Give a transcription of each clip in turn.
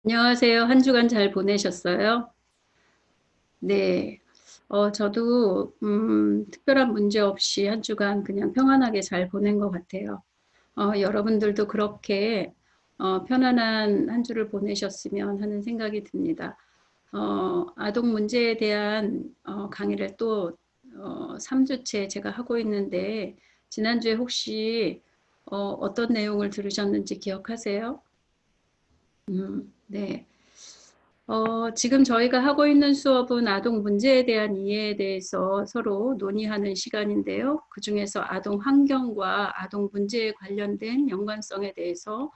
안녕하세요. 한 주간 잘 보내셨어요? 네. 저도 특별한 문제 없이 한 주간 그냥 평안하게 잘 보낸 것 같아요. 여러분들도 그렇게 편안한 한 주를 보내셨으면 하는 생각이 듭니다. 아동 문제에 대한 강의를 또 3주째 제가 하고 있는데 지난주에 혹시 어떤 내용을 들으셨는지 기억하세요? 네. 지금 저희가 하고 있는 수업은 아동 문제에 대한 이해에 대해서 서로 논의하는 시간인데요. 그중에서 아동 환경과 아동 문제에 관련된 연관성에 대해서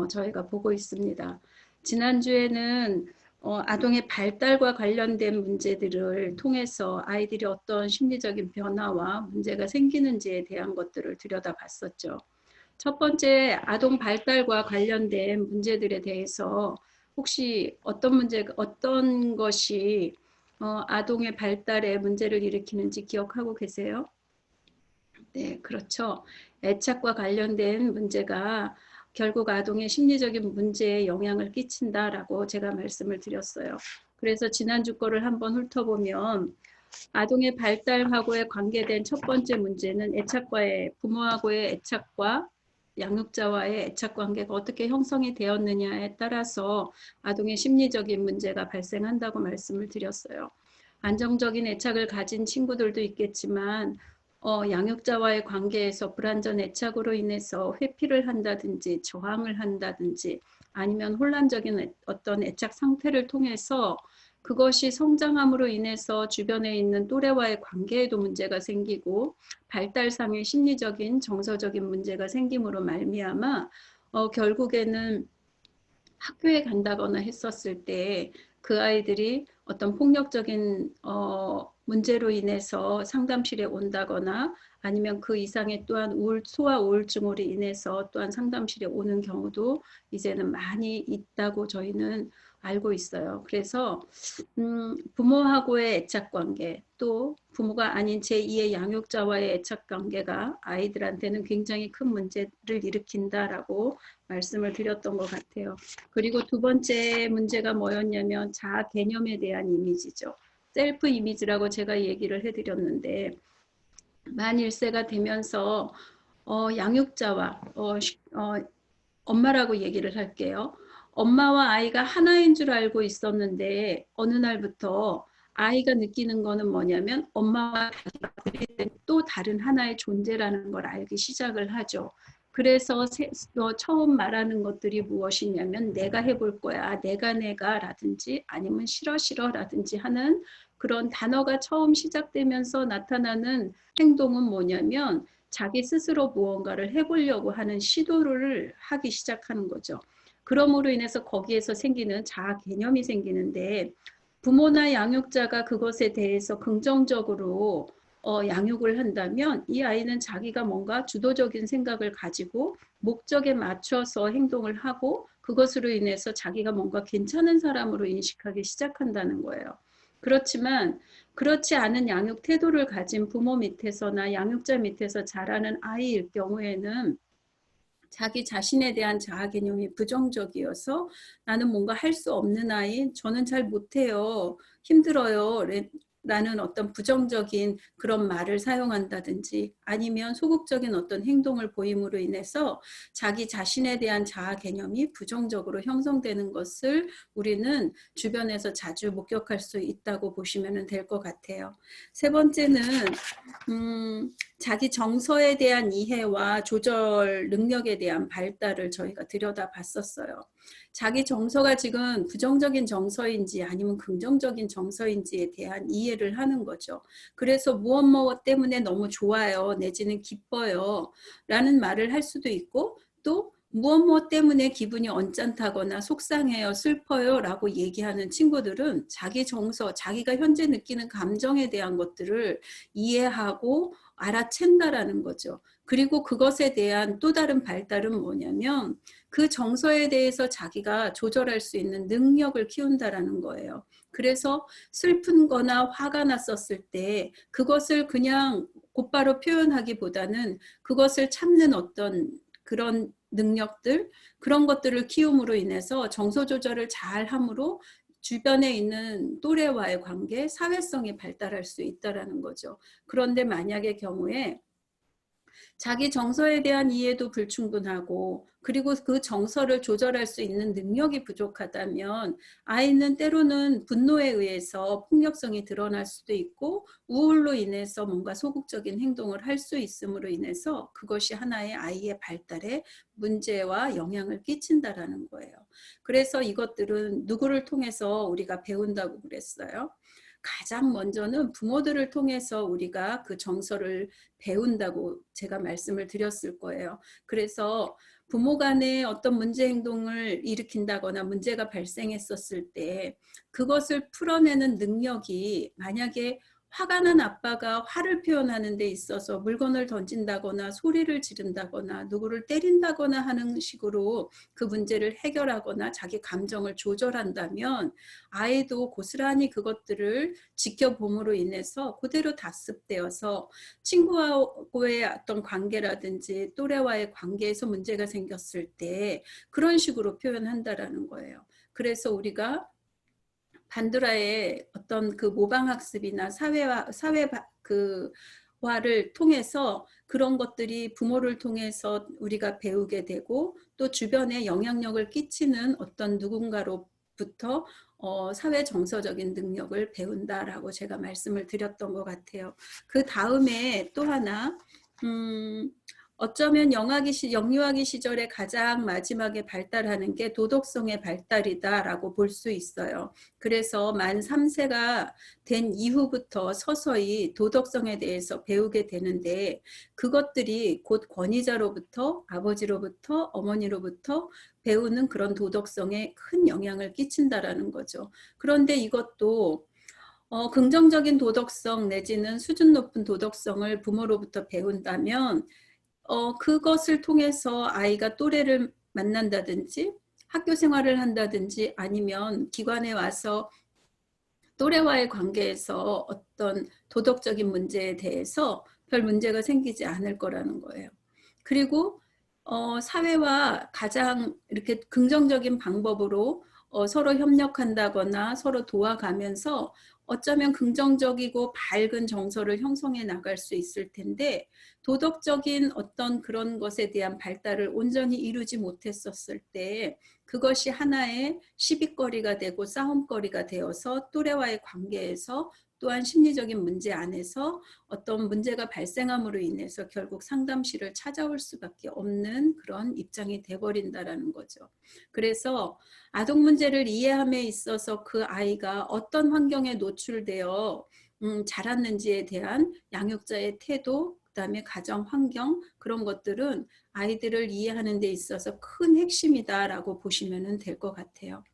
저희가 보고 있습니다. 지난주에는 아동의 발달과 관련된 문제들을 통해서 아이들이 어떤 심리적인 변화와 문제가 생기는지에 대한 것들을 들여다봤었죠. 첫 번째 아동 발달과 관련된 문제들에 대해서 혹시 어떤 것이 아동의 발달에 문제를 일으키는지 기억하고 계세요? 네, 그렇죠. 애착과 관련된 문제가 결국 아동의 심리적인 문제에 영향을 끼친다라고 제가 말씀을 드렸어요. 그래서 지난주 거를 한번 훑어보면 아동의 발달하고의 관계된 첫 번째 문제는 부모하고의 애착과 양육자와의 애착 관계가 어떻게 형성이 되었느냐에 따라서 아동의 심리적인 문제가 발생한다고 말씀을 드렸어요. 안정적인 애착을 가진 친구들도 있겠지만 양육자와의 관계에서 불완전 애착으로 인해서 회피를 한다든지 저항을 한다든지 아니면 혼란적인 어떤 애착 상태를 통해서 그것이 성장함으로 인해서 주변에 있는 또래와의 관계에도 문제가 생기고 발달상의 심리적인 정서적인 문제가 생김으로 말미암아 결국에는 학교에 간다거나 했었을 때 그 아이들이 어떤 폭력적인 문제로 인해서 상담실에 온다거나 아니면 그 이상의 또한 소아 우울증으로 인해서 또한 상담실에 오는 경우도 이제는 많이 있다고 저희는 알고 있어요. 그래서 부모하고의 애착 관계, 또 부모가 아닌 제2의 양육자와의 애착 관계가 아이들한테는 굉장히 큰 문제를 일으킨다라고 말씀을 드렸던 것 같아요. 그리고 두 번째 문제가 뭐였냐면 자아 개념에 대한 이미지죠. 셀프 이미지라고 제가 얘기를 해드렸는데 만 1세가 되면서 양육자와 엄마라고 얘기를 할게요. 엄마와 아이가 하나인 줄 알고 있었는데 어느 날부터 아이가 느끼는 거는 뭐냐면 엄마와 또 다른 하나의 존재라는 걸 알기 시작을 하죠. 그래서 처음 말하는 것들이 무엇이냐면 내가 해볼 거야, 내가 라든지 아니면 싫어 싫어라든지 하는 그런 단어가 처음 시작되면서 나타나는 행동은 뭐냐면 자기 스스로 무언가를 해보려고 하는 시도를 하기 시작하는 거죠. 그러므로 인해서 거기에서 생기는 자아 개념이 생기는데 부모나 양육자가 그것에 대해서 긍정적으로 양육을 한다면 이 아이는 자기가 뭔가 주도적인 생각을 가지고 목적에 맞춰서 행동을 하고 그것으로 인해서 자기가 뭔가 괜찮은 사람으로 인식하기 시작한다는 거예요. 그렇지만 그렇지 않은 양육 태도를 가진 부모 밑에서나 양육자 밑에서 자라는 아이일 경우에는 자기 자신에 대한 자아 개념이 부정적이어서 나는 뭔가 할 수 없는 아이, 저는 잘 못해요, 힘들어요 라는 어떤 부정적인 그런 말을 사용한다든지 아니면 소극적인 어떤 행동을 보임으로 인해서 자기 자신에 대한 자아 개념이 부정적으로 형성되는 것을 우리는 주변에서 자주 목격할 수 있다고 보시면 될 것 같아요. 세 번째는 자기 정서에 대한 이해와 조절 능력에 대한 발달을 저희가 들여다봤었어요. 자기 정서가 지금 부정적인 정서인지 아니면 긍정적인 정서인지에 대한 이해를 하는 거죠. 그래서 무엇 때문에 너무 좋아요, 내지는 기뻐요 라는 말을 할 수도 있고 또 무엇 때문에 기분이 언짢다거나 속상해요, 슬퍼요 라고 얘기하는 친구들은 자기 정서, 자기가 현재 느끼는 감정에 대한 것들을 이해하고 알아챈다라는 거죠. 그리고 그것에 대한 또 다른 발달은 뭐냐면 그 정서에 대해서 자기가 조절할 수 있는 능력을 키운다라는 거예요. 그래서 슬픈 거나 화가 났었을 때 그것을 그냥 곧바로 표현하기보다는 그것을 참는 어떤 그런 능력들 그런 것들을 키움으로 인해서 정서 조절을 잘 함으로 주변에 있는 또래와의 관계, 사회성이 발달할 수 있다라는 거죠. 그런데 만약의 경우에 자기 정서에 대한 이해도 불충분하고 그리고 그 정서를 조절할 수 있는 능력이 부족하다면 아이는 때로는 분노에 의해서 폭력성이 드러날 수도 있고 우울로 인해서 뭔가 소극적인 행동을 할 수 있음으로 인해서 그것이 하나의 아이의 발달에 문제와 영향을 끼친다라는 거예요. 그래서 이것들은 누구를 통해서 우리가 배운다고 그랬어요? 가장 먼저는 부모들을 통해서 우리가 그 정서를 배운다고 제가 말씀을 드렸을 거예요. 그래서 부모 간에 어떤 문제 행동을 일으킨다거나 문제가 발생했었을 때 그것을 풀어내는 능력이 만약에 화가 난 아빠가 화를 표현하는 데 있어서 물건을 던진다거나 소리를 지른다거나 누구를 때린다거나 하는 식으로 그 문제를 해결하거나 자기 감정을 조절한다면 아이도 고스란히 그것들을 지켜봄으로 인해서 그대로 답습되어서 친구와의 어떤 관계라든지 또래와의 관계에서 문제가 생겼을 때 그런 식으로 표현한다라는 거예요. 그래서 우리가 반드라의 어떤 그 모방학습이나 사회화를 통해서 그런 것들이 부모를 통해서 우리가 배우게 되고 또 주변에 영향력을 끼치는 어떤 누군가로부터 사회 정서적인 능력을 배운다라고 제가 말씀을 드렸던 것 같아요. 그 다음에 또 하나 어쩌면 영유아기 시절에 가장 마지막에 발달하는 게 도덕성의 발달이다라고 볼 수 있어요. 그래서 만 3세가 된 이후부터 서서히 도덕성에 대해서 배우게 되는데 그것들이 곧 권위자로부터 아버지로부터 어머니로부터 배우는 그런 도덕성에 큰 영향을 끼친다라는 거죠. 그런데 이것도 긍정적인 도덕성 내지는 수준 높은 도덕성을 부모로부터 배운다면 그것을 통해서 아이가 또래를 만난다든지 학교 생활을 한다든지 아니면 기관에 와서 또래와의 관계에서 어떤 도덕적인 문제에 대해서 별 문제가 생기지 않을 거라는 거예요. 그리고 사회와 가장 이렇게 긍정적인 방법으로 서로 협력한다거나 서로 도와가면서 어쩌면 긍정적이고 밝은 정서를 형성해 나갈 수 있을 텐데 도덕적인 어떤 그런 것에 대한 발달을 온전히 이루지 못했었을 때 그것이 하나의 시비거리가 되고 싸움거리가 되어서 또래와의 관계에서 또한 심리적인 문제 안에서 어떤 문제가 발생함으로 인해서 결국 상담실을 찾아올 수밖에 없는 그런 입장이 돼버린다라는 거죠. 그래서 아동 문제를 이해함에 있어서 그 아이가 어떤 환경에 노출되어 자랐는지에 대한 양육자의 태도, 그다음에 가정 환경 그런 것들은 아이들을 이해하는 데 있어서 큰 핵심이다라고 보시면 될 것 같아요.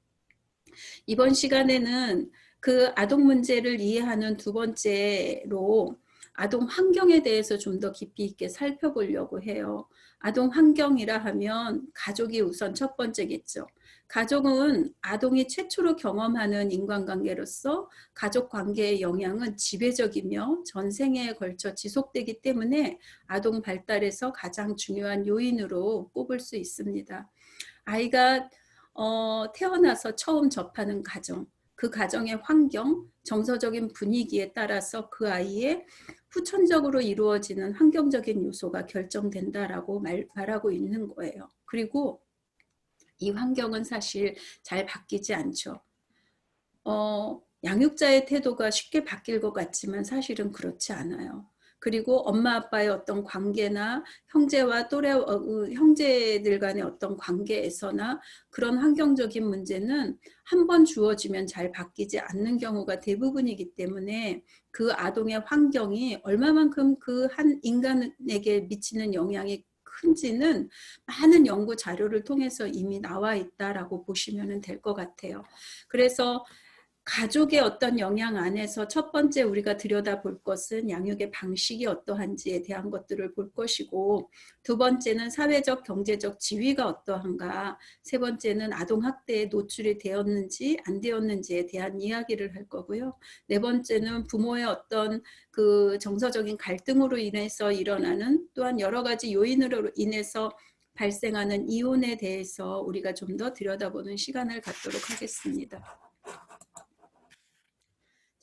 이번 시간에는 그 아동 문제를 이해하는 두 번째로 아동 환경에 대해서 좀 더 깊이 있게 살펴보려고 해요. 아동 환경이라 하면 가족이 우선 첫 번째겠죠. 가족은 아동이 최초로 경험하는 인간관계로서 가족 관계의 영향은 지배적이며 전생에 걸쳐 지속되기 때문에 아동 발달에서 가장 중요한 요인으로 꼽을 수 있습니다. 아이가 태어나서 처음 접하는 가정, 그 가정의 환경, 정서적인 분위기에 따라서 그 아이의 후천적으로 이루어지는 환경적인 요소가 결정된다라고 말하고 있는 거예요. 그리고 이 환경은 사실 잘 바뀌지 않죠. 양육자의 태도가 쉽게 바뀔 것 같지만 사실은 그렇지 않아요. 그리고 엄마 아빠의 어떤 관계나 형제와 형제들 간의 어떤 관계에서나 그런 환경적인 문제는 한 번 주어지면 잘 바뀌지 않는 경우가 대부분이기 때문에 그 아동의 환경이 얼마만큼 그 한 인간에게 미치는 영향이 큰지는 많은 연구 자료를 통해서 이미 나와 있다라고 보시면 될 것 같아요. 그래서 가족의 어떤 영향 안에서 첫 번째 우리가 들여다볼 것은 양육의 방식이 어떠한지에 대한 것들을 볼 것이고 두 번째는 사회적 경제적 지위가 어떠한가 세 번째는 아동학대에 노출이 되었는지 안 되었는지에 대한 이야기를 할 거고요. 네 번째는 부모의 어떤 그 정서적인 갈등으로 인해서 일어나는 또한 여러 가지 요인으로 인해서 발생하는 이혼에 대해서 우리가 좀 더 들여다보는 시간을 갖도록 하겠습니다.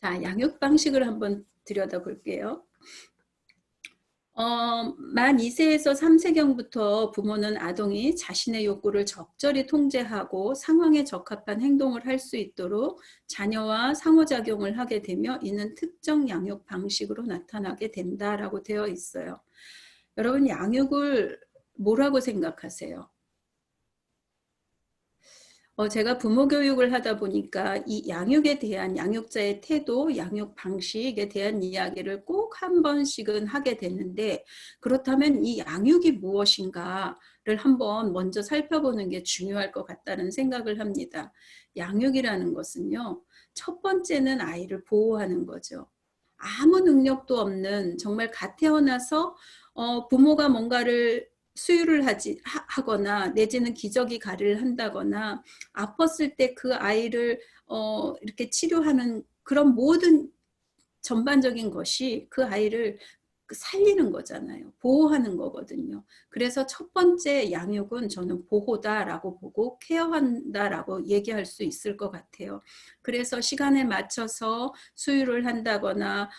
자, 양육 방식을 한번 들여다볼게요. 만 2세에서 3세경부터 부모는 아동이 자신의 욕구를 적절히 통제하고 상황에 적합한 행동을 할 수 있도록 자녀와 상호작용을 하게 되며 이는 특정 양육 방식으로 나타나게 된다라고 되어 있어요. 여러분, 양육을 뭐라고 생각하세요? 제가 부모 교육을 하다 보니까 이 양육에 대한 양육자의 태도, 양육 방식에 대한 이야기를 꼭 한 번씩은 하게 되는데, 그렇다면 이 양육이 무엇인가를 한번 먼저 살펴보는 게 중요할 것 같다는 생각을 합니다. 양육이라는 것은요, 첫 번째는 아이를 보호하는 거죠. 아무 능력도 없는, 정말 갓 태어나서 부모가 뭔가를 수유를 하거나 내지는 기저귀 가리를 한다거나 아팠을 때 그 아이를 이렇게 치료하는 그런 모든 전반적인 것이 그 아이를 살리는 거잖아요. 보호하는 거거든요. 그래서 첫 번째 양육은 저는 보호다라고 보고 케어한다라고 얘기할 수 있을 것 같아요. 그래서 시간에 맞춰서 수유를 한다거나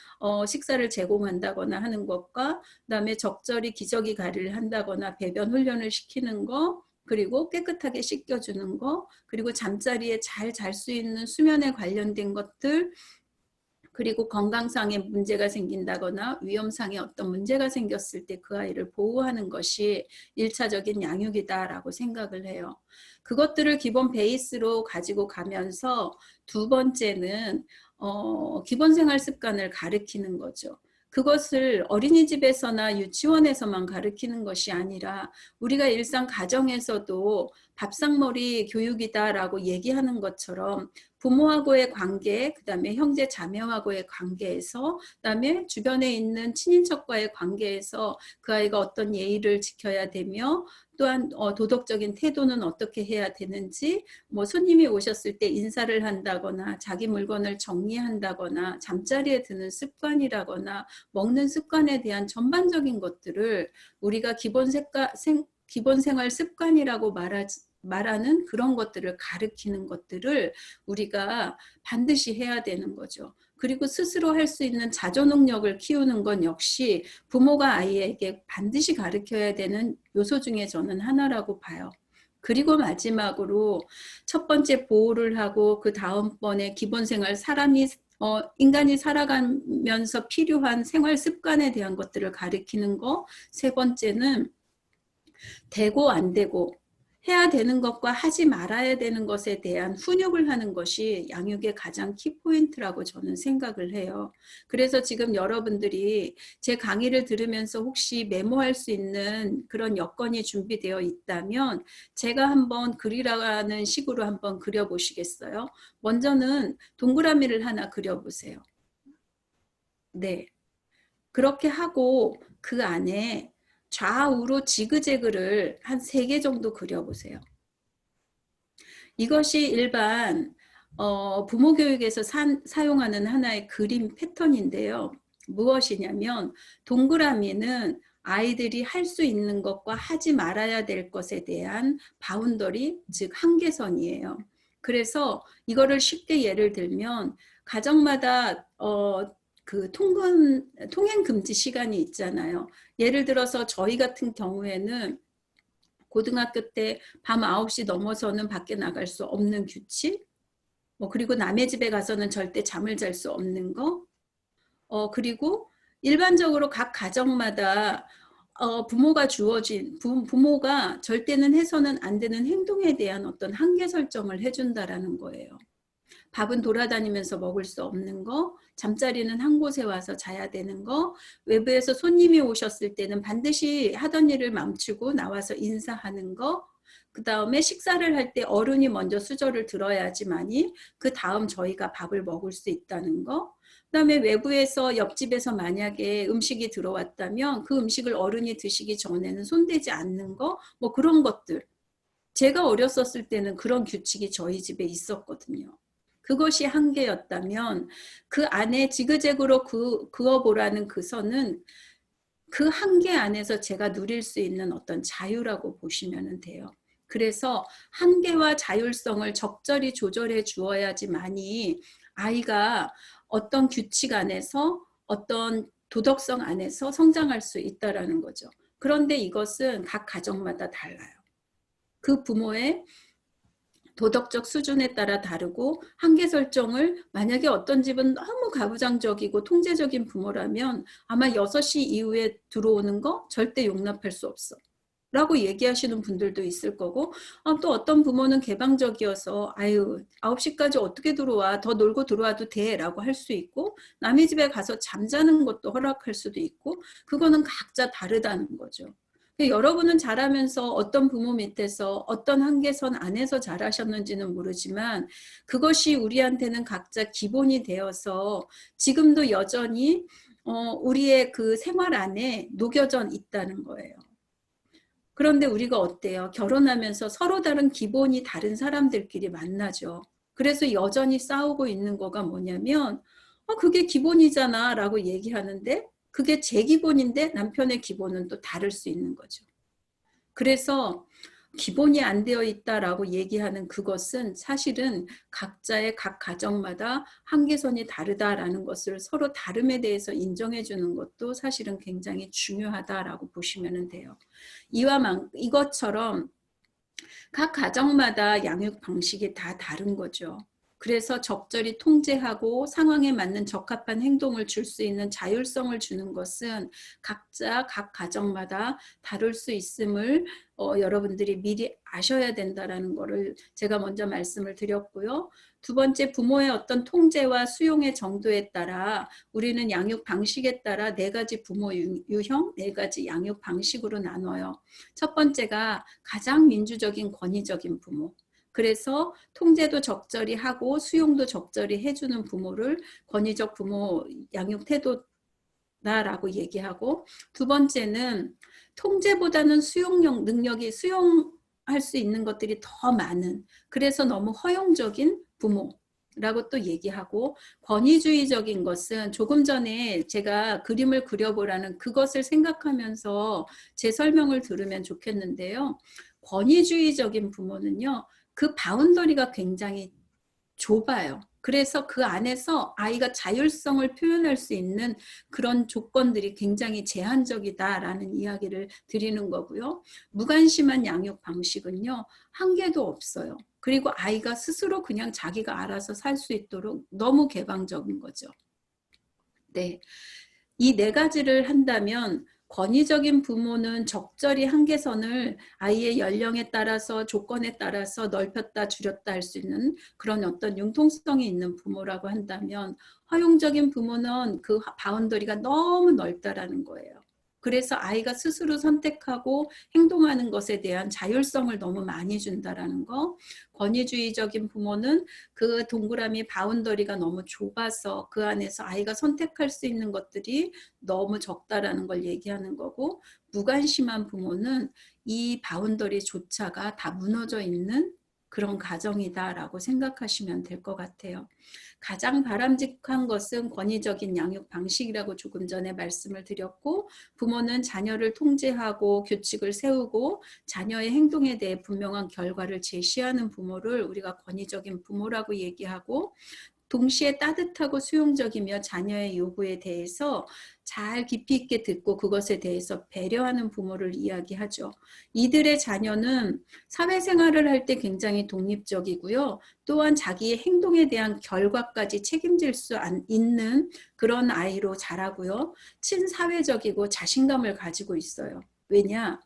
식사를 제공한다거나 하는 것과 그다음에 적절히 기저귀 가리를 한다거나 배변 훈련을 시키는 거, 그리고 깨끗하게 씻겨주는 거, 그리고 잠자리에 잘 잘 수 있는 수면에 관련된 것들, 그리고 건강상의 문제가 생긴다거나 위험상의 어떤 문제가 생겼을 때 그 아이를 보호하는 것이 1차적인 양육이다라고 생각을 해요. 그것들을 기본 베이스로 가지고 가면서 두 번째는 기본 생활 습관을 가르치는 거죠. 그것을 어린이집에서나 유치원에서만 가르치는 것이 아니라 우리가 일상 가정에서도 밥상머리 교육이다라고 얘기하는 것처럼 부모하고의 관계, 그 다음에 형제 자매하고의 관계에서, 그 다음에 주변에 있는 친인척과의 관계에서 그 아이가 어떤 예의를 지켜야 되며 또한 도덕적인 태도는 어떻게 해야 되는지, 뭐 손님이 오셨을 때 인사를 한다거나 자기 물건을 정리한다거나 잠자리에 드는 습관이라거나 먹는 습관에 대한 전반적인 것들을 우리가 기본 생활 습관이라고 말하는 그런 것들을 가르치는 것들을 우리가 반드시 해야 되는 거죠. 그리고 스스로 할 수 있는 자조능력을 키우는 건 역시 부모가 아이에게 반드시 가르쳐야 되는 요소 중에 저는 하나라고 봐요. 그리고 마지막으로 첫 번째 보호를 하고 그 다음번에 기본생활 인간이 살아가면서 필요한 생활 습관에 대한 것들을 가르치는 거, 세 번째는 되고 안 되고 해야 되는 것과 하지 말아야 되는 것에 대한 훈육을 하는 것이 양육의 가장 키포인트라고 저는 생각을 해요. 그래서 지금 여러분들이 제 강의를 들으면서 혹시 메모할 수 있는 그런 여건이 준비되어 있다면 제가 한번 그리라는 식으로 한번 그려보시겠어요? 먼저는 동그라미를 하나 그려보세요. 네. 그렇게 하고 그 안에 좌우로 지그재그를 한 3개 정도 그려보세요. 이것이 일반 부모 교육에서 사용하는 하나의 그림 패턴인데요. 무엇이냐면 동그라미는 아이들이 할 수 있는 것과 하지 말아야 될 것에 대한 바운더리, 즉 한계선이에요. 그래서 이거를 쉽게 예를 들면 가정마다 그 통행 금지 시간이 있잖아요. 예를 들어서 저희 같은 경우에는 고등학교 때 밤 9시 넘어서는 밖에 나갈 수 없는 규칙, 그리고 남의 집에 가서는 절대 잠을 잘 수 없는 거, 그리고 일반적으로 각 가정마다 부모가 부모가 절대는 해서는 안 되는 행동에 대한 어떤 한계 설정을 해준다라는 거예요. 밥은 돌아다니면서 먹을 수 없는 거, 잠자리는 한 곳에 와서 자야 되는 거, 외부에서 손님이 오셨을 때는 반드시 하던 일을 멈추고 나와서 인사하는 거, 그 다음에 식사를 할 때 어른이 먼저 수저를 들어야지만이 그 다음 저희가 밥을 먹을 수 있다는 거, 그 다음에 외부에서 옆집에서 만약에 음식이 들어왔다면 그 음식을 어른이 드시기 전에는 손대지 않는 거, 뭐 그런 것들. 제가 어렸었을 때는 그런 규칙이 저희 집에 있었거든요. 그것이 한계였다면 그 안에 지그재그로 그어보라는 그 선은 그 한계 안에서 제가 누릴 수 있는 어떤 자유라고 보시면 돼요. 그래서 한계와 자율성을 적절히 조절해 주어야지만이 아이가 어떤 규칙 안에서 어떤 도덕성 안에서 성장할 수 있다라는 거죠. 그런데 이것은 각 가정마다 달라요. 그 부모의 도덕적 수준에 따라 다르고 한계 설정을 만약에 어떤 집은 너무 가부장적이고 통제적인 부모라면 아마 6시 이후에 들어오는 거 절대 용납할 수 없어 라고 얘기하시는 분들도 있을 거고, 또 어떤 부모는 개방적이어서 아유 9시까지 어떻게 들어와, 더 놀고 들어와도 돼 라고 할 수 있고, 남의 집에 가서 잠자는 것도 허락할 수도 있고, 그거는 각자 다르다는 거죠. 여러분은 자라면서 어떤 부모 밑에서 어떤 한계선 안에서 자라셨는지는 모르지만 그것이 우리한테는 각자 기본이 되어서 지금도 여전히 우리의 그 생활 안에 녹여져 있다는 거예요. 그런데 우리가 어때요? 결혼하면서 서로 다른 기본이 다른 사람들끼리 만나죠. 그래서 여전히 싸우고 있는 거가 뭐냐면 그게 기본이잖아 라고 얘기하는데 그게 제 기본인데 남편의 기본은 또 다를 수 있는 거죠. 그래서 기본이 안 되어 있다라고 얘기하는 그것은 사실은 각자의 각 가정마다 한계선이 다르다라는 것을 서로 다름에 대해서 인정해 주는 것도 사실은 굉장히 중요하다라고 보시면 돼요. 이것처럼 각 가정마다 양육 방식이 다 다른 거죠. 그래서 적절히 통제하고 상황에 맞는 적합한 행동을 줄 수 있는 자율성을 주는 것은 각자 각 가정마다 다룰 수 있음을 여러분들이 미리 아셔야 된다라는 거를 제가 먼저 말씀을 드렸고요. 두 번째, 부모의 어떤 통제와 수용의 정도에 따라 우리는 양육 방식에 따라 4가지 부모 유형, 4가지 양육 방식으로 나눠요. 첫 번째가 가장 민주적인 권위적인 부모. 그래서 통제도 적절히 하고 수용도 적절히 해주는 부모를 권위적 부모 양육 태도다라고 얘기하고, 두 번째는 통제보다는 수용력 능력이 수용할 수 있는 것들이 더 많은, 그래서 너무 허용적인 부모라고 또 얘기하고, 권위주의적인 것은 조금 전에 제가 그림을 그려보라는 그것을 생각하면서 제 설명을 들으면 좋겠는데요. 권위주의적인 부모는요, 그 바운더리가 굉장히 좁아요. 그래서 그 안에서 아이가 자율성을 표현할 수 있는 그런 조건들이 굉장히 제한적이다라는 이야기를 드리는 거고요. 무관심한 양육 방식은요, 한계도 없어요. 그리고 아이가 스스로 그냥 자기가 알아서 살 수 있도록 너무 개방적인 거죠. 네. 이 4가지를 한다면 권위적인 부모는 적절히 한계선을 아이의 연령에 따라서 조건에 따라서 넓혔다 줄였다 할 수 있는 그런 어떤 융통성이 있는 부모라고 한다면, 허용적인 부모는 그 바운더리가 너무 넓다라는 거예요. 그래서 아이가 스스로 선택하고 행동하는 것에 대한 자율성을 너무 많이 준다라는 거. 권위주의적인 부모는 그 동그라미 바운더리가 너무 좁아서 그 안에서 아이가 선택할 수 있는 것들이 너무 적다라는 걸 얘기하는 거고, 무관심한 부모는 이 바운더리조차가 다 무너져 있는 그런 가정이다라고 생각하시면 될 것 같아요. 가장 바람직한 것은 권위적인 양육 방식이라고 조금 전에 말씀을 드렸고, 부모는 자녀를 통제하고 규칙을 세우고 자녀의 행동에 대해 분명한 결과를 제시하는 부모를 우리가 권위적인 부모라고 얘기하고, 동시에 따뜻하고 수용적이며 자녀의 요구에 대해서 잘 깊이 있게 듣고 그것에 대해서 배려하는 부모를 이야기하죠. 이들의 자녀는 사회생활을 할 때 굉장히 독립적이고요. 또한 자기의 행동에 대한 결과까지 책임질 수 있는 그런 아이로 자라고요. 친사회적이고 자신감을 가지고 있어요. 왜냐?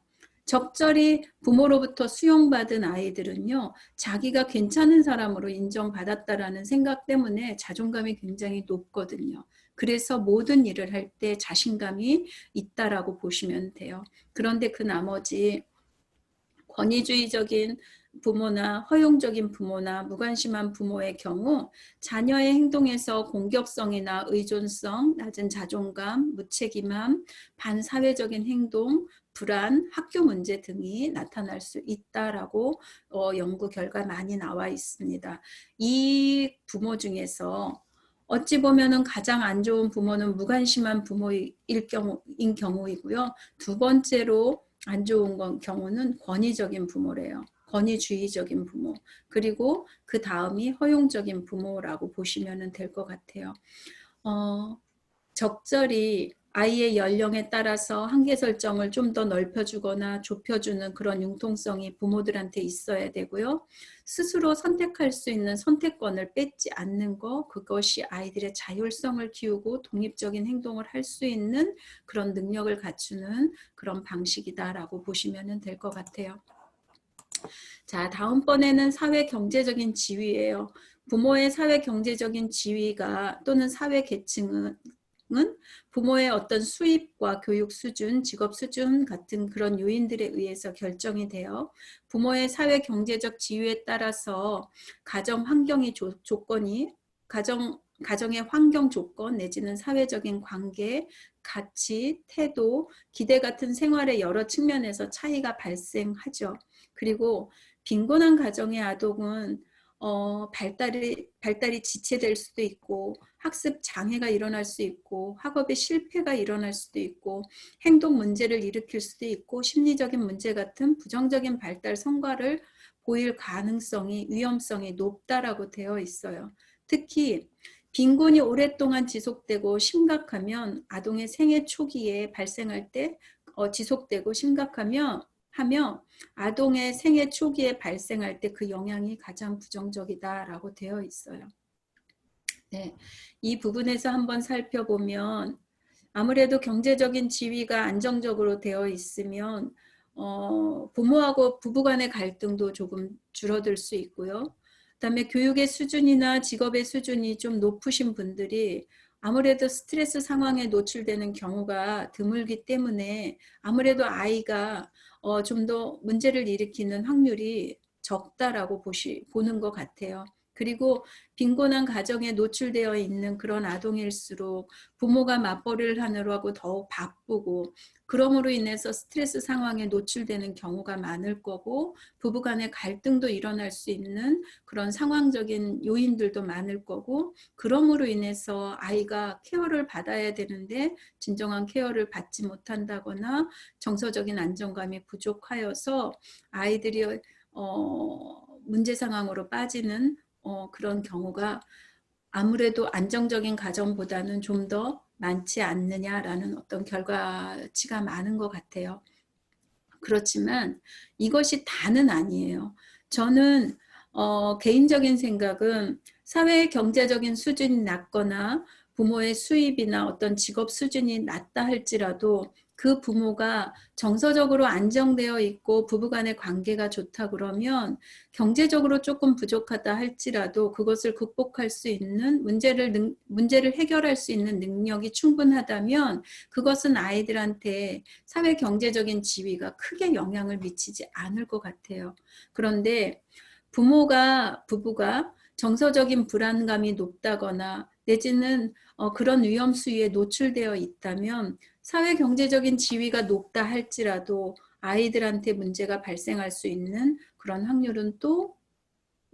적절히 부모로부터 수용받은 아이들은요, 자기가 괜찮은 사람으로 인정받았다라는 생각 때문에 자존감이 굉장히 높거든요. 그래서 모든 일을 할 때 자신감이 있다라고 보시면 돼요. 그런데 그 나머지 권위주의적인 부모나 허용적인 부모나 무관심한 부모의 경우 자녀의 행동에서 공격성이나 의존성, 낮은 자존감, 무책임함, 반사회적인 행동, 불안, 학교 문제 등이 나타날 수 있다라고 연구 결과 많이 나와 있습니다. 이 부모 중에서 어찌 보면은 가장 안 좋은 부모는 무관심한 부모인 경우이고요. 두 번째로 안 좋은 경우는 권위적인 부모래요. 권위주의적인 부모. 그리고 그 다음이 허용적인 부모라고 보시면 될 것 같아요. 적절히 아이의 연령에 따라서 한계 설정을 좀 더 넓혀주거나 좁혀주는 그런 융통성이 부모들한테 있어야 되고요. 스스로 선택할 수 있는 선택권을 뺏지 않는 거, 그것이 아이들의 자율성을 키우고 독립적인 행동을 할 수 있는 그런 능력을 갖추는 그런 방식이다라고 보시면 될 것 같아요. 자, 다음번에는 사회 경제적인 지위예요. 부모의 사회 경제적인 지위가 또는 사회 계층은 부모의 어떤 수입과 교육 수준, 직업 수준 같은 그런 요인들에 의해서 결정이 돼요. 부모의 사회 경제적 지위에 따라서 가정 환경의 조건이 가정의 환경 조건 내지는 사회적인 관계, 가치, 태도, 기대 같은 생활의 여러 측면에서 차이가 발생하죠. 그리고 빈곤한 가정의 아동은 발달이 지체될 수도 있고 학습 장애가 일어날 수 있고 학업의 실패가 일어날 수도 있고 행동 문제를 일으킬 수도 있고 심리적인 문제 같은 부정적인 발달 성과를 보일 가능성이 위험성이 높다라고 되어 있어요. 특히 빈곤이 오랫동안 지속되고 심각하면 아동의 생애 초기에 발생할 때 지속되고 심각하면 아동의 생애 초기에 발생할 때 그 영향이 가장 부정적이다라고 되어 있어요. 네, 이 부분에서 한번 살펴보면 아무래도 경제적인 지위가 안정적으로 되어 있으면 부모하고 부부간의 갈등도 조금 줄어들 수 있고요. 그다음에 교육의 수준이나 직업의 수준이 좀 높으신 분들이 아무래도 스트레스 상황에 노출되는 경우가 드물기 때문에 아무래도 아이가 좀 더 문제를 일으키는 확률이 적다라고 보는 것 같아요. 그리고 빈곤한 가정에 노출되어 있는 그런 아동일수록 부모가 맞벌이를 하느라고 더욱 바쁘고 그러므로 인해서 스트레스 상황에 노출되는 경우가 많을 거고 부부간의 갈등도 일어날 수 있는 그런 상황적인 요인들도 많을 거고 그러므로 인해서 아이가 케어를 받아야 되는데 진정한 케어를 받지 못한다거나 정서적인 안정감이 부족하여서 아이들이 문제 상황으로 빠지는 그런 경우가 아무래도 안정적인 가정보다는 좀 더 많지 않느냐라는 어떤 결과치가 많은 것 같아요. 그렇지만 이것이 다는 아니에요. 저는 개인적인 생각은 사회 경제적인 수준이 낮거나 부모의 수입이나 어떤 직업 수준이 낮다 할지라도 그 부모가 정서적으로 안정되어 있고 부부간의 관계가 좋다 그러면 경제적으로 조금 부족하다 할지라도 그것을 극복할 수 있는 문제를 해결할 수 있는 능력이 충분하다면 그것은 아이들한테 사회 경제적인 지위가 크게 영향을 미치지 않을 것 같아요. 그런데 부부가 정서적인 불안감이 높다거나 내지는 그런 위험 수위에 노출되어 있다면 사회 경제적인 지위가 높다 할지라도 아이들한테 문제가 발생할 수 있는 그런 확률은 또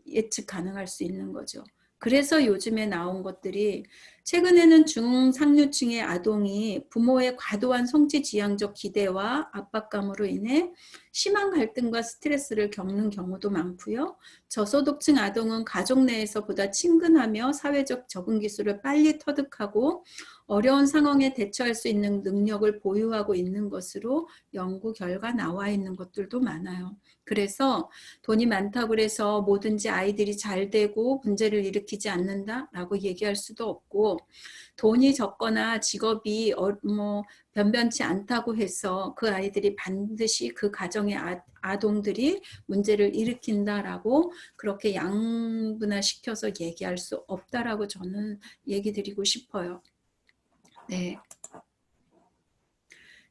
예측 가능할 수 있는 거죠. 그래서 요즘에 나온 것들이 최근에는 중상류층의 아동이 부모의 과도한 성취지향적 기대와 압박감으로 인해 심한 갈등과 스트레스를 겪는 경우도 많고요. 저소득층 아동은 가족 내에서 보다 친근하며 사회적 적응 기술을 빨리 터득하고 어려운 상황에 대처할 수 있는 능력을 보유하고 있는 것으로 연구 결과 나와 있는 것들도 많아요. 그래서 돈이 많다고 해서 뭐든지 아이들이 잘 되고 문제를 일으키지 않는다라고 얘기할 수도 없고 돈이 적거나 직업이 변변치 않다고 해서 그 아이들이 반드시 그 가정의 아동들이 문제를 일으킨다라고 그렇게 양분화시켜서 얘기할 수 없다라고 저는 얘기 드리고 싶어요. 네.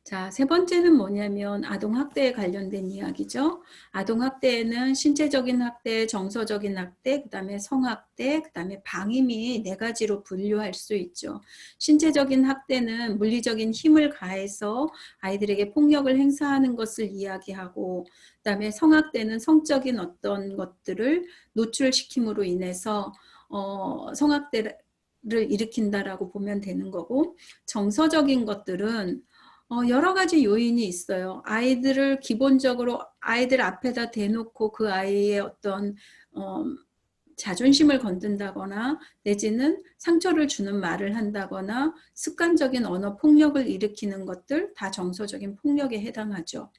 자, 세 번째는 뭐냐면 아동학대에 관련된 이야기죠. 아동학대에는 신체적인 학대, 정서적인 학대, 그 다음에 성학대, 그 다음에 방임이 네 가지로 분류할 수 있죠. 신체적인 학대는 물리적인 힘을 가해서 아이들에게 폭력을 행사하는 것을 이야기하고, 그 다음에 성학대는 성적인 어떤 것들을 노출시킴으로 인해서 성학대 일으킨다라고 보면 되는 거고, 정서적인 것들은 여러 가지 요인이 있어요. 아이들을 기본적으로 아이들 앞에다 대놓고 그 아이의 어떤 자존심을 건든다거나 내지는 상처를 주는 말을 한다거나 습관적인 언어 폭력을 일으키는 것들 다 정서적인 폭력에 해당하죠.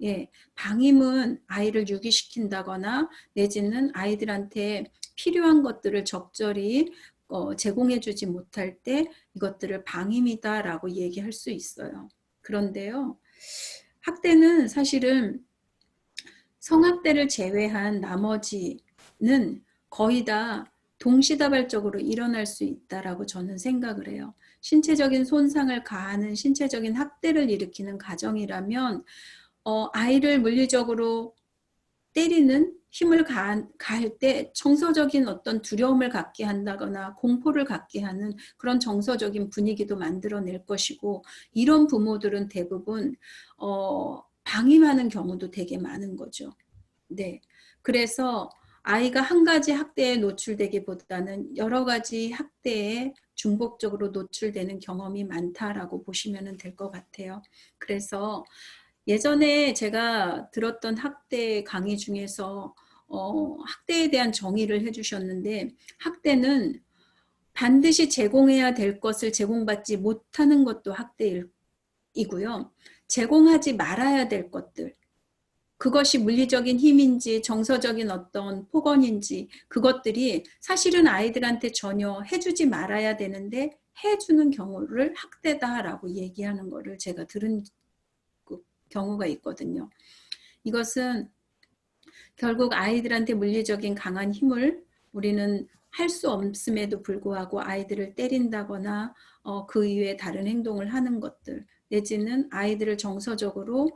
예, 방임은 아이를 유기시킨다거나 내지는 아이들한테 필요한 것들을 적절히 제공해주지 못할 때 이것들을 방임이다라고 얘기할 수 있어요. 그런데요, 학대는 사실은 성학대를 제외한 나머지는 거의 다 동시다발적으로 일어날 수 있다라고 저는 생각을 해요. 신체적인 손상을 가하는 신체적인 학대를 일으키는 가정이라면 아이를 물리적으로 때리는 힘을 가할 때 정서적인 어떤 두려움을 갖게 한다거나 공포를 갖게 하는 그런 정서적인 분위기도 만들어낼 것이고, 이런 부모들은 대부분 방임하는 경우도 되게 많은 거죠. 네. 그래서 아이가 한 가지 학대에 노출되기보다는 여러 가지 학대에 중복적으로 노출되는 경험이 많다라고 보시면 될 것 같아요. 그래서 예전에 제가 들었던 학대 강의 중에서 학대에 대한 정의를 해주셨는데, 학대는 반드시 제공해야 될 것을 제공받지 못하는 것도 학대이고요. 제공하지 말아야 될 것들, 그것이 물리적인 힘인지 정서적인 어떤 폭언인지 그것들이 사실은 아이들한테 전혀 해주지 말아야 되는데 해주는 경우를 학대다라고 얘기하는 거를 제가 들은 경우가 있거든요. 이것은 결국 아이들한테 물리적인 강한 힘을 우리는 할 수 없음에도 불구하고 아이들을 때린다거나 그 이외에 다른 행동을 하는 것들, 내지는 아이들을 정서적으로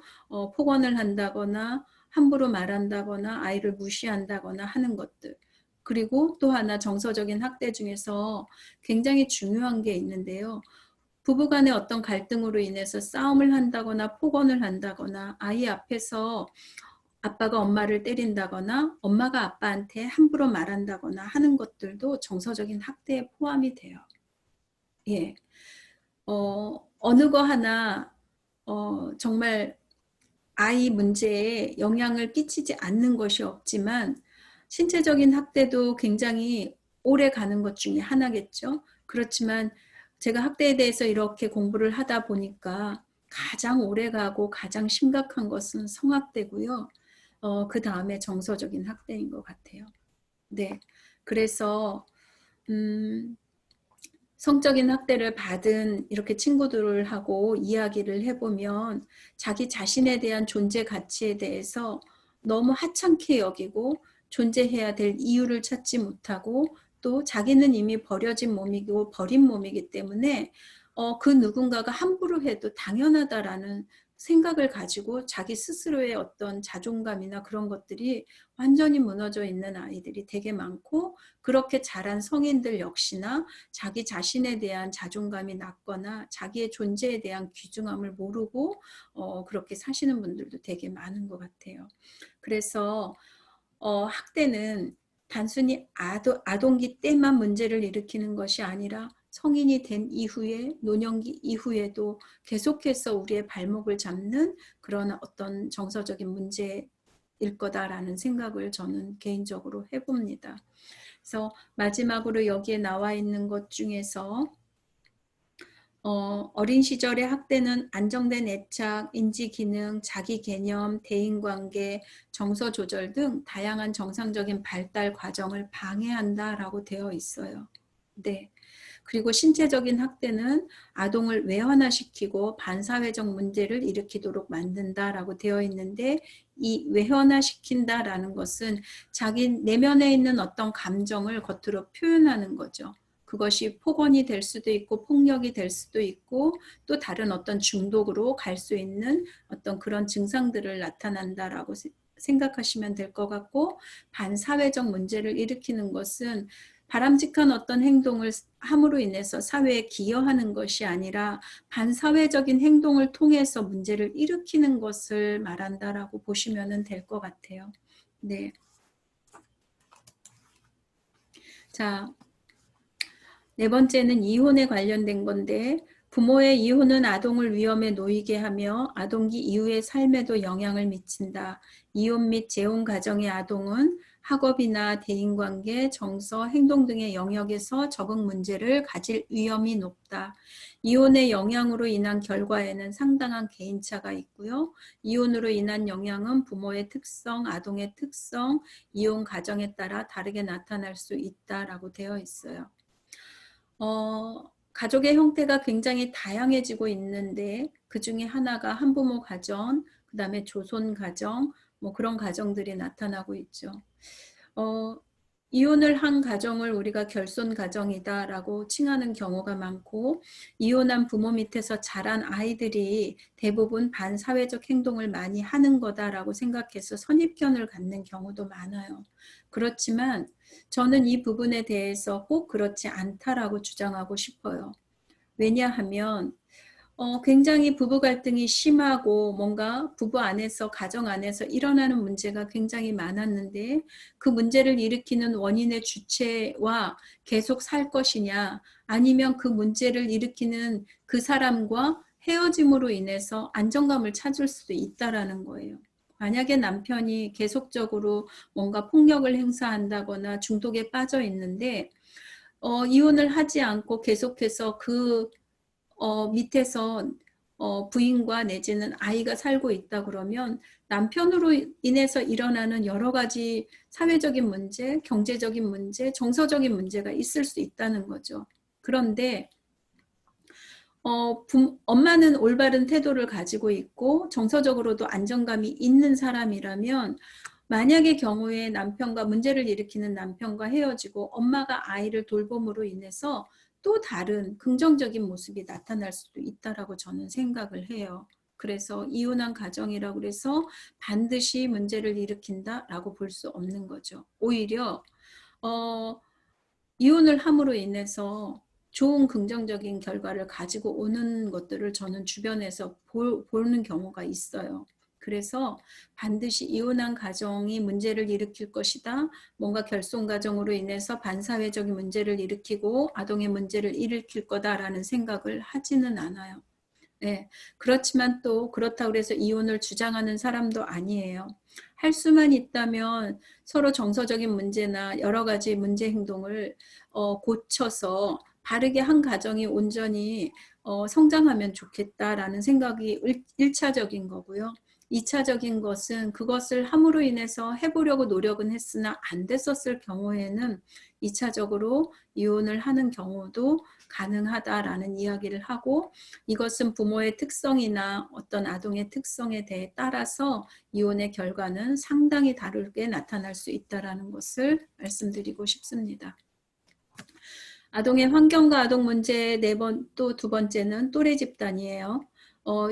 폭언을 한다거나 함부로 말한다거나 아이를 무시한다거나 하는 것들. 그리고 또 하나 정서적인 학대 중에서 굉장히 중요한 게 있는데요. 부부간의 어떤 갈등으로 인해서 싸움을 한다거나 폭언을 한다거나 아이 앞에서 아빠가 엄마를 때린다거나 엄마가 아빠한테 함부로 말한다거나 하는 것들도 정서적인 학대에 포함이 돼요. 예. 어느 거 하나 정말 아이 문제에 영향을 끼치지 않는 것이 없지만 신체적인 학대도 굉장히 오래 가는 것 중에 하나겠죠. 그렇지만 제가 학대에 대해서 이렇게 공부를 하다 보니까 가장 오래 가고 가장 심각한 것은 성학대고요. 그 다음에 정서적인 학대인 것 같아요. 네. 그래서 성적인 학대를 받은 이렇게 친구들하고 이야기를 해보면 자기 자신에 대한 존재 가치에 대해서 너무 하찮게 여기고 존재해야 될 이유를 찾지 못하고 또 자기는 이미 버려진 몸이고 버린 몸이기 때문에 그 누군가가 함부로 해도 당연하다라는 생각을 가지고 자기 스스로의 어떤 자존감이나 그런 것들이 완전히 무너져 있는 아이들이 되게 많고, 그렇게 자란 성인들 역시나 자기 자신에 대한 자존감이 낮거나 자기의 존재에 대한 귀중함을 모르고 그렇게 사시는 분들도 되게 많은 것 같아요. 그래서 학대는 단순히 아동기 때만 문제를 일으키는 것이 아니라 성인이 된 이후에 노년기 이후에도 계속해서 우리의 발목을 잡는 그런 어떤 정서적인 문제일 거다라는 생각을 저는 개인적으로 해봅니다. 그래서 마지막으로 여기에 나와 있는 것 중에서 어린 시절의 학대는 안정된 애착, 인지기능, 자기개념, 대인관계, 정서조절 등 다양한 정상적인 발달 과정을 방해한다라고 되어 있어요. 네. 그리고 신체적인 학대는 아동을 외환화시키고 반사회적 문제를 일으키도록 만든다라고 되어 있는데, 이 외환화시킨다라는 것은 자기 내면에 있는 어떤 감정을 겉으로 표현하는 거죠. 그것이 폭언이 될 수도 있고 폭력이 될 수도 있고 또 다른 어떤 중독으로 갈 수 있는 어떤 그런 증상들을 나타난다라고 생각하시면 될 것 같고, 반사회적 문제를 일으키는 것은 바람직한 어떤 행동을 함으로 인해서 사회에 기여하는 것이 아니라 반사회적인 행동을 통해서 문제를 일으키는 것을 말한다라고 보시면 될 것 같아요. 네. 자, 네 번째는 이혼에 관련된 건데 부모의 이혼은 아동을 위험에 놓이게 하며 아동기 이후의 삶에도 영향을 미친다. 이혼 및 재혼 가정의 아동은 학업이나 대인관계, 정서, 행동 등의 영역에서 적응 문제를 가질 위험이 높다. 이혼의 영향으로 인한 결과에는 상당한 개인차가 있고요. 이혼으로 인한 영향은 부모의 특성, 아동의 특성, 이혼 가정에 따라 다르게 나타날 수 있다라고 되어 있어요. 가족의 형태가 굉장히 다양해지고 있는데 그 중에 하나가 한부모 가정, 그 다음에 조손 가정, 뭐 그런 가정들이 나타나고 있죠. 이혼을 한 가정을 우리가 결손 가정이다라고 칭하는 경우가 많고 이혼한 부모 밑에서 자란 아이들이 대부분 반사회적 행동을 많이 하는 거다라고 생각해서 선입견을 갖는 경우도 많아요. 그렇지만 저는 이 부분에 대해서 꼭 그렇지 않다라고 주장하고 싶어요. 왜냐하면 굉장히 부부 갈등이 심하고 뭔가 부부 안에서 가정 안에서 일어나는 문제가 굉장히 많았는데 그 문제를 일으키는 원인의 주체와 계속 살 것이냐 아니면 그 문제를 일으키는 그 사람과 헤어짐으로 인해서 안정감을 찾을 수도 있다라는 거예요. 만약에 남편이 계속적으로 뭔가 폭력을 행사한다거나 중독에 빠져 있는데 이혼을 하지 않고 계속해서 그 밑에서 부인과 내지는 아이가 살고 있다 그러면 남편으로 인해서 일어나는 여러 가지 사회적인 문제, 경제적인 문제, 정서적인 문제가 있을 수 있다는 거죠. 그런데 엄마는 올바른 태도를 가지고 있고 정서적으로도 안정감이 있는 사람이라면 만약의 경우에 남편과 문제를 일으키는 남편과 헤어지고 엄마가 아이를 돌봄으로 인해서 또 다른 긍정적인 모습이 나타날 수도 있다라고 저는 생각을 해요. 그래서 이혼한 가정이라고 해서 반드시 문제를 일으킨다라고 볼 수 없는 거죠. 오히려 이혼을 함으로 인해서 좋은 긍정적인 결과를 가지고 오는 것들을 저는 주변에서 보는 경우가 있어요. 그래서 반드시 이혼한 가정이 문제를 일으킬 것이다. 뭔가 결손 가정으로 인해서 반사회적인 문제를 일으키고 아동의 문제를 일으킬 거다라는 생각을 하지는 않아요. 네, 그렇지만 또 그렇다고 해서 이혼을 주장하는 사람도 아니에요. 할 수만 있다면 서로 정서적인 문제나 여러 가지 문제 행동을 고쳐서 바르게 한 가정이 온전히 성장하면 좋겠다라는 생각이 1차적인 거고요. 2차적인 것은 그것을 함으로 인해서 해보려고 노력은 했으나 안 됐었을 경우에는 2차적으로 이혼을 하는 경우도 가능하다라는 이야기를 하고 이것은 부모의 특성이나 어떤 아동의 특성에 대해 따라서 이혼의 결과는 상당히 다르게 나타날 수 있다는 것을 말씀드리고 싶습니다. 아동의 환경과 아동 문제의 또 두 번째는 또래 집단이에요.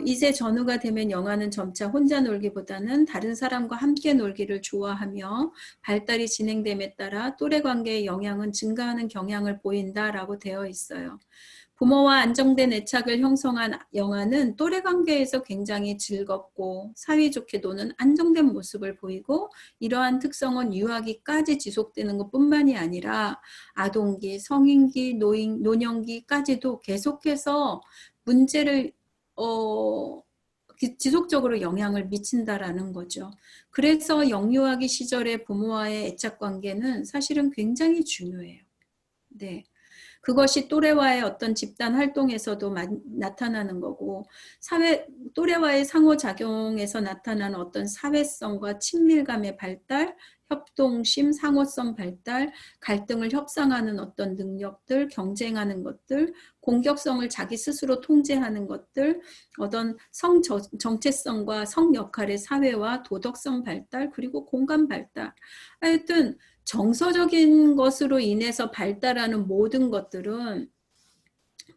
이제 전후가 되면 영아는 점차 혼자 놀기보다는 다른 사람과 함께 놀기를 좋아하며 발달이 진행됨에 따라 또래 관계의 영향은 증가하는 경향을 보인다라고 되어 있어요. 부모와 안정된 애착을 형성한 영아는 또래 관계에서 굉장히 즐겁고 사이좋게 노는 안정된 모습을 보이고 이러한 특성은 유아기까지 지속되는 것뿐만이 아니라 아동기, 성인기, 노년기까지도 계속해서 문제를 지속적으로 영향을 미친다라는 거죠. 그래서 영유아기 시절의 부모와의 애착 관계는 사실은 굉장히 중요해요. 네. 그것이 또래와의 어떤 집단 활동에서도 나타나는 거고 또래와의 상호작용에서 나타나는 어떤 사회성과 친밀감의 발달, 협동심, 상호성 발달, 갈등을 협상하는 어떤 능력들, 경쟁하는 것들, 공격성을 자기 스스로 통제하는 것들, 어떤 성 정체성과 성 역할의 사회와 도덕성 발달, 그리고 공감 발달. 하여튼 정서적인 것으로 인해서 발달하는 모든 것들은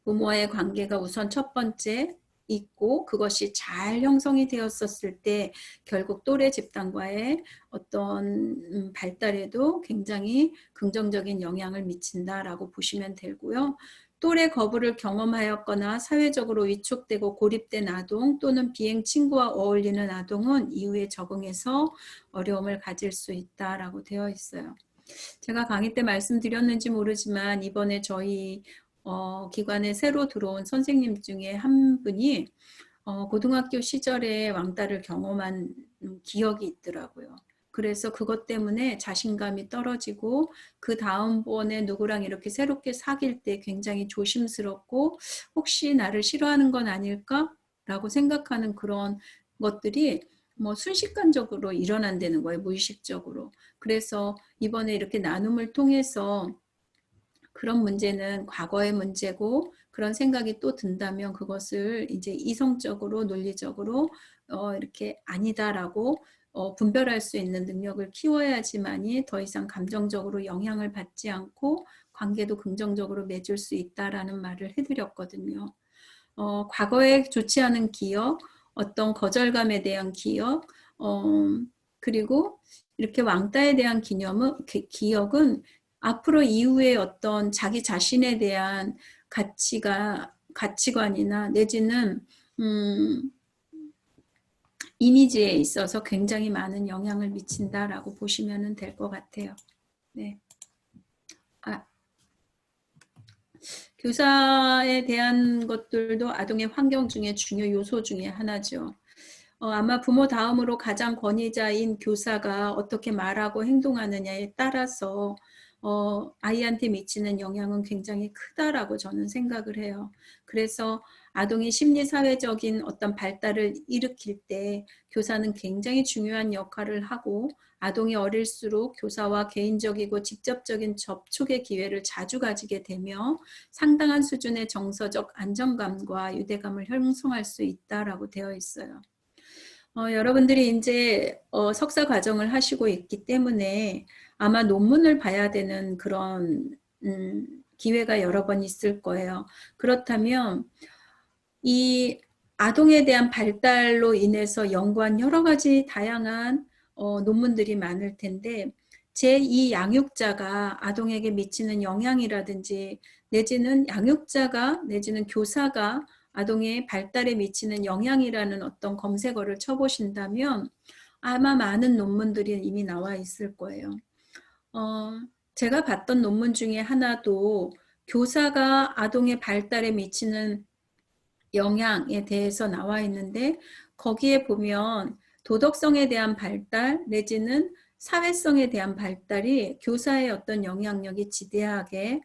부모와의 관계가 우선 첫 번째 있고 그것이 잘 형성이 되었었을 때 결국 또래 집단과의 어떤 발달에도 굉장히 긍정적인 영향을 미친다라고 보시면 되고요. 또래 거부를 경험하였거나 사회적으로 위축되고 고립된 아동 또는 비행 친구와 어울리는 아동은 이후에 적응해서 어려움을 가질 수 있다라고 되어 있어요. 제가 강의 때 말씀드렸는지 모르지만 이번에 저희 기관에 새로 들어온 선생님 중에 한 분이 고등학교 시절에 왕따를 경험한 기억이 있더라고요. 그래서 그것 때문에 자신감이 떨어지고 그 다음번에 누구랑 이렇게 새롭게 사귈 때 굉장히 조심스럽고 혹시 나를 싫어하는 건 아닐까? 라고 생각하는 그런 것들이 뭐 순식간적으로 일어난다는 거예요. 무의식적으로. 그래서 이번에 이렇게 나눔을 통해서 그런 문제는 과거의 문제고 그런 생각이 또 든다면 그것을 이제 이성적으로 논리적으로 이렇게 아니다라고 분별할 수 있는 능력을 키워야지만이 더 이상 감정적으로 영향을 받지 않고 관계도 긍정적으로 맺을 수 있다라는 말을 해드렸거든요. 과거에 좋지 않은 기억, 어떤 거절감에 대한 기억, 그리고 이렇게 왕따에 대한 기억은 앞으로 이후에 어떤 자기 자신에 대한 가치관이나 내지는 이미지에 있어서 굉장히 많은 영향을 미친다라고 보시면 될 것 같아요. 네. 교사에 대한 것들도 아동의 환경 중에 중요 요소 중에 하나죠. 아마 부모 다음으로 가장 권위자인 교사가 어떻게 말하고 행동하느냐에 따라서 아이한테 미치는 영향은 굉장히 크다라고 저는 생각을 해요. 그래서 아동이 심리사회적인 어떤 발달을 일으킬 때 교사는 굉장히 중요한 역할을 하고 아동이 어릴수록 교사와 개인적이고 직접적인 접촉의 기회를 자주 가지게 되며 상당한 수준의 정서적 안정감과 유대감을 형성할 수 있다라고 되어 있어요. 여러분들이 이제 석사 과정을 하시고 있기 때문에 아마 논문을 봐야 되는 그런 기회가 여러 번 있을 거예요. 그렇다면 이 아동에 대한 발달로 인해서 연구한 여러 가지 다양한 논문들이 많을 텐데 제2 양육자가 아동에게 미치는 영향이라든지 내지는 양육자가 내지는 교사가 아동의 발달에 미치는 영향이라는 어떤 검색어를 쳐보신다면 아마 많은 논문들이 이미 나와 있을 거예요. 제가 봤던 논문 중에 하나도 교사가 아동의 발달에 미치는 영향에 대해서 나와 있는데 거기에 보면 도덕성에 대한 발달 내지는 사회성에 대한 발달이 교사의 어떤 영향력이 지대하게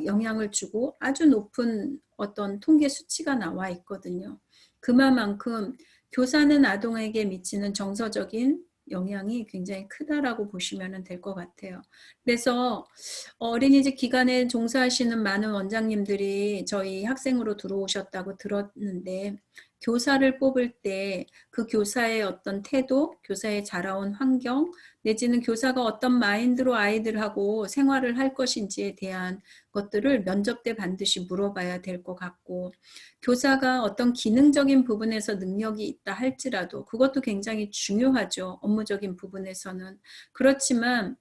영향을 주고 아주 높은 어떤 통계 수치가 나와 있거든요. 그만큼 교사는 아동에게 미치는 정서적인 영향이 굉장히 크다라고 보시면 될 것 같아요. 그래서 어린이집 기관에 종사하시는 많은 원장님들이 저희 학생으로 들어오셨다고 들었는데 교사를 뽑을 때 그 교사의 어떤 태도, 교사의 자라온 환경, 내지는 교사가 어떤 마인드로 아이들하고 생활을 할 것인지에 대한 것들을 면접 때 반드시 물어봐야 될 것 같고 교사가 어떤 기능적인 부분에서 능력이 있다 할지라도 그것도 굉장히 중요하죠. 업무적인 부분에서는. 그렇지만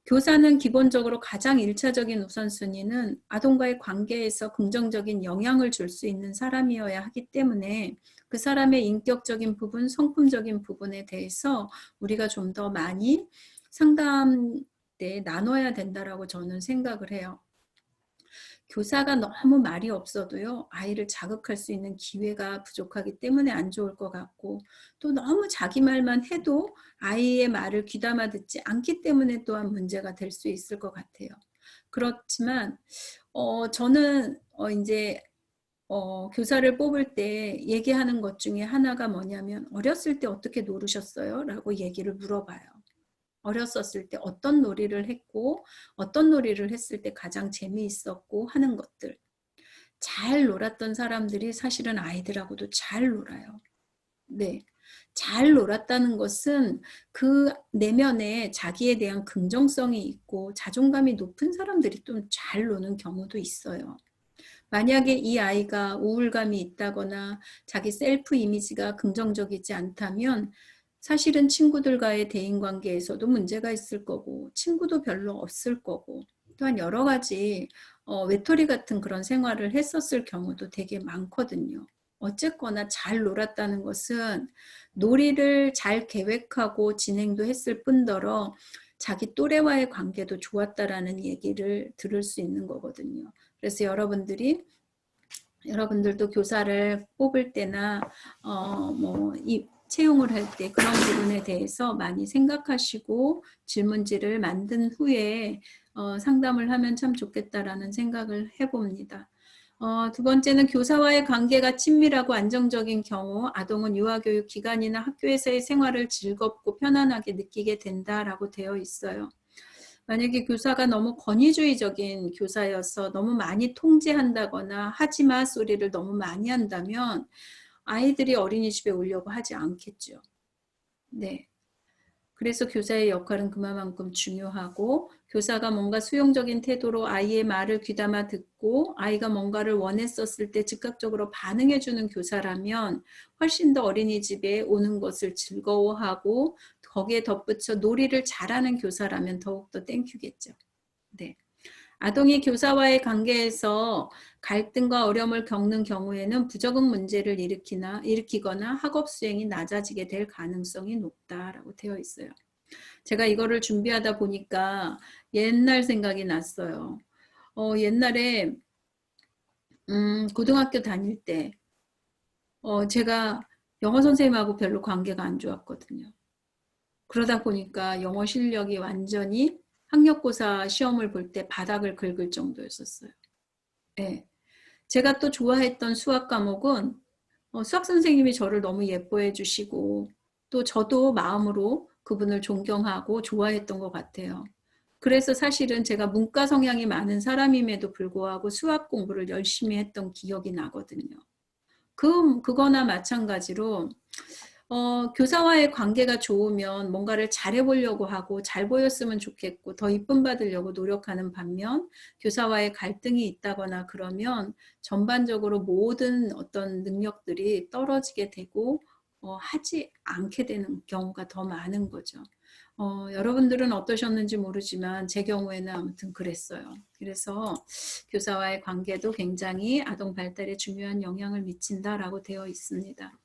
교사는 기본적으로 가장 1차적인 우선순위는 아동과의 관계에서 긍정적인 영향을 줄 수 있는 사람이어야 하기 때문에 그 사람의 인격적인 부분, 성품적인 부분에 대해서 우리가 좀 더 많이 상담 때 나눠야 된다라고 저는 생각을 해요. 교사가 너무 말이 없어도요, 아이를 자극할 수 있는 기회가 부족하기 때문에 안 좋을 것 같고, 또 너무 자기 말만 해도 아이의 말을 귀담아 듣지 않기 때문에 또한 문제가 될 수 있을 것 같아요. 그렇지만, 저는, 이제, 교사를 뽑을 때 얘기하는 것 중에 하나가 뭐냐면, 어렸을 때 어떻게 놀으셨어요? 라고 얘기를 물어봐요. 어렸었을 때 어떤 놀이를 했고 어떤 놀이를 했을 때 가장 재미있었고 하는 것들. 잘 놀았던 사람들이 사실은 아이들하고도 잘 놀아요. 네. 잘 놀았다는 것은 그 내면에 자기에 대한 긍정성이 있고 자존감이 높은 사람들이 좀 잘 노는 경우도 있어요. 만약에 이 아이가 우울감이 있다거나 자기 셀프 이미지가 긍정적이지 않다면 사실은 친구들과의 대인관계에서도 문제가 있을 거고 친구도 별로 없을 거고 또한 여러 가지 외톨이 같은 그런 생활을 했었을 경우도 되게 많거든요. 어쨌거나 잘 놀았다는 것은 놀이를 잘 계획하고 진행도 했을 뿐더러 자기 또래와의 관계도 좋았다라는 얘기를 들을 수 있는 거거든요. 그래서 여러분들도 교사를 뽑을 때나 채용을 할 때 그런 부분에 대해서 많이 생각하시고 질문지를 만든 후에 상담을 하면 참 좋겠다라는 생각을 해봅니다. 두 번째는 교사와의 관계가 친밀하고 안정적인 경우 아동은 유아교육 기관이나 학교에서의 생활을 즐겁고 편안하게 느끼게 된다라고 되어 있어요. 만약에 교사가 너무 권위주의적인 교사여서 너무 많이 통제한다거나 하지마 소리를 너무 많이 한다면 아이들이 어린이집에 오려고 하지 않겠죠. 네. 그래서 교사의 역할은 그만큼 중요하고 교사가 뭔가 수용적인 태도로 아이의 말을 귀담아 듣고 아이가 뭔가를 원했었을 때 즉각적으로 반응해주는 교사라면 훨씬 더 어린이집에 오는 것을 즐거워하고 거기에 덧붙여 놀이를 잘하는 교사라면 더욱더 땡큐겠죠. 네. 아동이 교사와의 관계에서 갈등과 어려움을 겪는 경우에는 부적응 문제를 일으키거나 학업 수행이 낮아지게 될 가능성이 높다라고 되어 있어요. 제가 이거를 준비하다 보니까 옛날 생각이 났어요. 옛날에 고등학교 다닐 때 제가 영어 선생님하고 별로 관계가 안 좋았거든요. 그러다 보니까 영어 실력이 완전히 학력고사 시험을 볼 때 바닥을 긁을 정도였었어요. 네. 제가 또 좋아했던 수학 과목은 수학 선생님이 저를 너무 예뻐해 주시고 또 저도 마음으로 그분을 존경하고 좋아했던 것 같아요. 그래서 사실은 제가 문과 성향이 많은 사람임에도 불구하고 수학 공부를 열심히 했던 기억이 나거든요. 그거나 마찬가지로 교사와의 관계가 좋으면 뭔가를 잘해보려고 하고 잘 보였으면 좋겠고 더 이쁨 받으려고 노력하는 반면 교사와의 갈등이 있다거나 그러면 전반적으로 모든 어떤 능력들이 떨어지게 되고 하지 않게 되는 경우가 더 많은 거죠. 여러분들은 어떠셨는지 모르지만 제 경우에는 아무튼 그랬어요. 그래서 교사와의 관계도 굉장히 아동 발달에 중요한 영향을 미친다라고 되어 있습니다.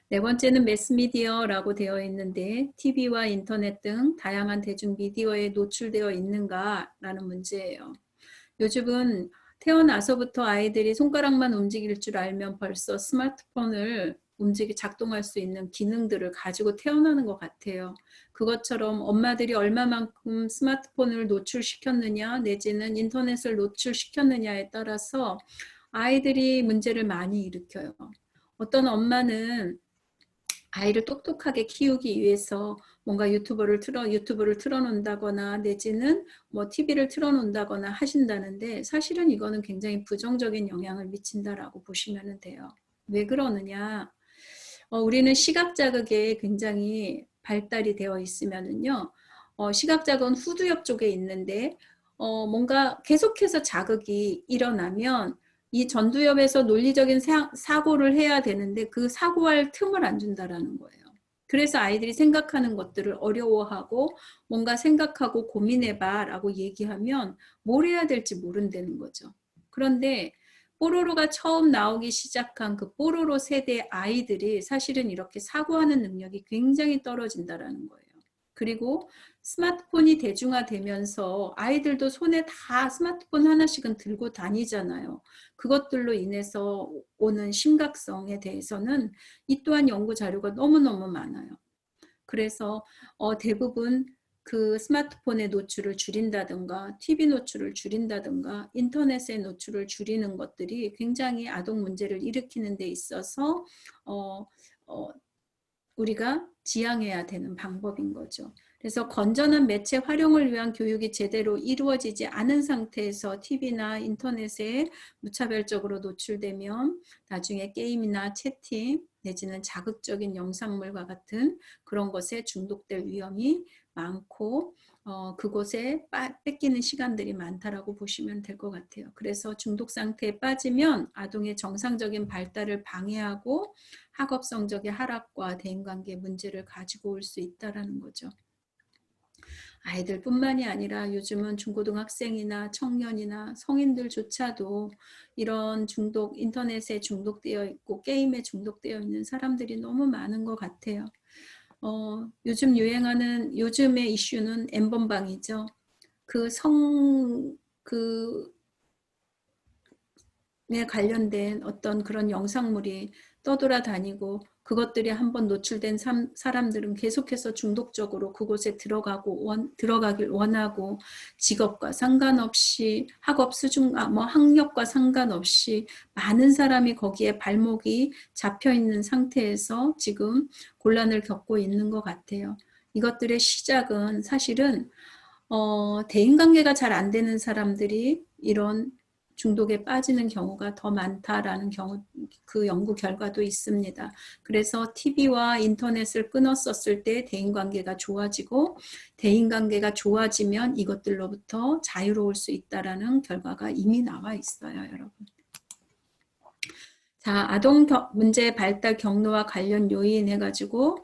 네 번째는 매스미디어라고 되어 있는데 TV와 인터넷 등 다양한 대중미디어에 노출되어 있는가라는 문제예요. 요즘은 태어나서부터 아이들이 손가락만 움직일 줄 알면 벌써 스마트폰을 작동할 수 있는 기능들을 가지고 태어나는 것 같아요. 그것처럼 엄마들이 얼마만큼 스마트폰을 노출시켰느냐 내지는 인터넷을 노출시켰느냐에 따라서 아이들이 문제를 많이 일으켜요. 어떤 엄마는 아이를 똑똑하게 키우기 위해서 뭔가 유튜브를 틀어놓는다거나 내지는 TV를 틀어놓는다거나 하신다는데 사실은 이거는 굉장히 부정적인 영향을 미친다라고 보시면 돼요. 왜 그러느냐? 우리는 시각 자극에 굉장히 발달이 되어 있으면은요. 시각 자극은 후두엽 쪽에 있는데 뭔가 계속해서 자극이 일어나면 이 전두엽에서 논리적인 사고를 해야 되는데 그 사고할 틈을 안 준다라는 거예요. 그래서 아이들이 생각하는 것들을 어려워하고 뭔가 생각하고 고민해봐 라고 얘기하면 뭘 해야 될지 모른다는 거죠. 그런데 뽀로로가 처음 나오기 시작한 그 뽀로로 세대 아이들이 사실은 이렇게 사고하는 능력이 굉장히 떨어진다라는 거예요. 그리고 스마트폰이 대중화되면서 아이들도 손에 다 스마트폰 하나씩은 들고 다니잖아요. 그것들로 인해서 오는 심각성에 대해서는 이 또한 연구 자료가 너무너무 많아요. 그래서 대부분 그 스마트폰의 노출을 줄인다든가 TV 노출을 줄인다든가 인터넷의 노출을 줄이는 것들이 굉장히 아동 문제를 일으키는 데 있어서 우리가 지양해야 되는 방법인 거죠. 그래서 건전한 매체 활용을 위한 교육이 제대로 이루어지지 않은 상태에서 TV나 인터넷에 무차별적으로 노출되면 나중에 게임이나 채팅 내지는 자극적인 영상물과 같은 그런 것에 중독될 위험이 많고 그곳에 뺏기는 시간들이 많다라고 보시면 될 것 같아요. 그래서 중독 상태에 빠지면 아동의 정상적인 발달을 방해하고 학업 성적의 하락과 대인관계 문제를 가지고 올 수 있다는 거죠. 아이들뿐만이 아니라 요즘은 중고등학생이나 청년이나 성인들조차도 이런 인터넷에 중독되어 있고 게임에 중독되어 있는 사람들이 너무 많은 것 같아요. 요즘 유행하는 요즘의 이슈는 N번방이죠. 에 관련된 어떤 그런 영상물이 떠돌아다니고 그것들이 한번 노출된 사람들은 계속해서 중독적으로 그곳에 들어가길 원하고 직업과 상관없이 학업 수준, 학력과 상관없이 많은 사람이 거기에 발목이 잡혀 있는 상태에서 지금 곤란을 겪고 있는 것 같아요. 이것들의 시작은 사실은 대인관계가 잘 안 되는 사람들이 이런 중독에 빠지는 경우가 더 많다라는 그 연구 결과도 있습니다. 그래서 TV와 인터넷을 끊었었을 때 대인관계가 좋아지고 대인관계가 좋아지면 이것들로부터 자유로울 수 있다라는 결과가 이미 나와 있어요, 여러분. 자, 아동 문제 발달 경로와 관련 요인 해가지고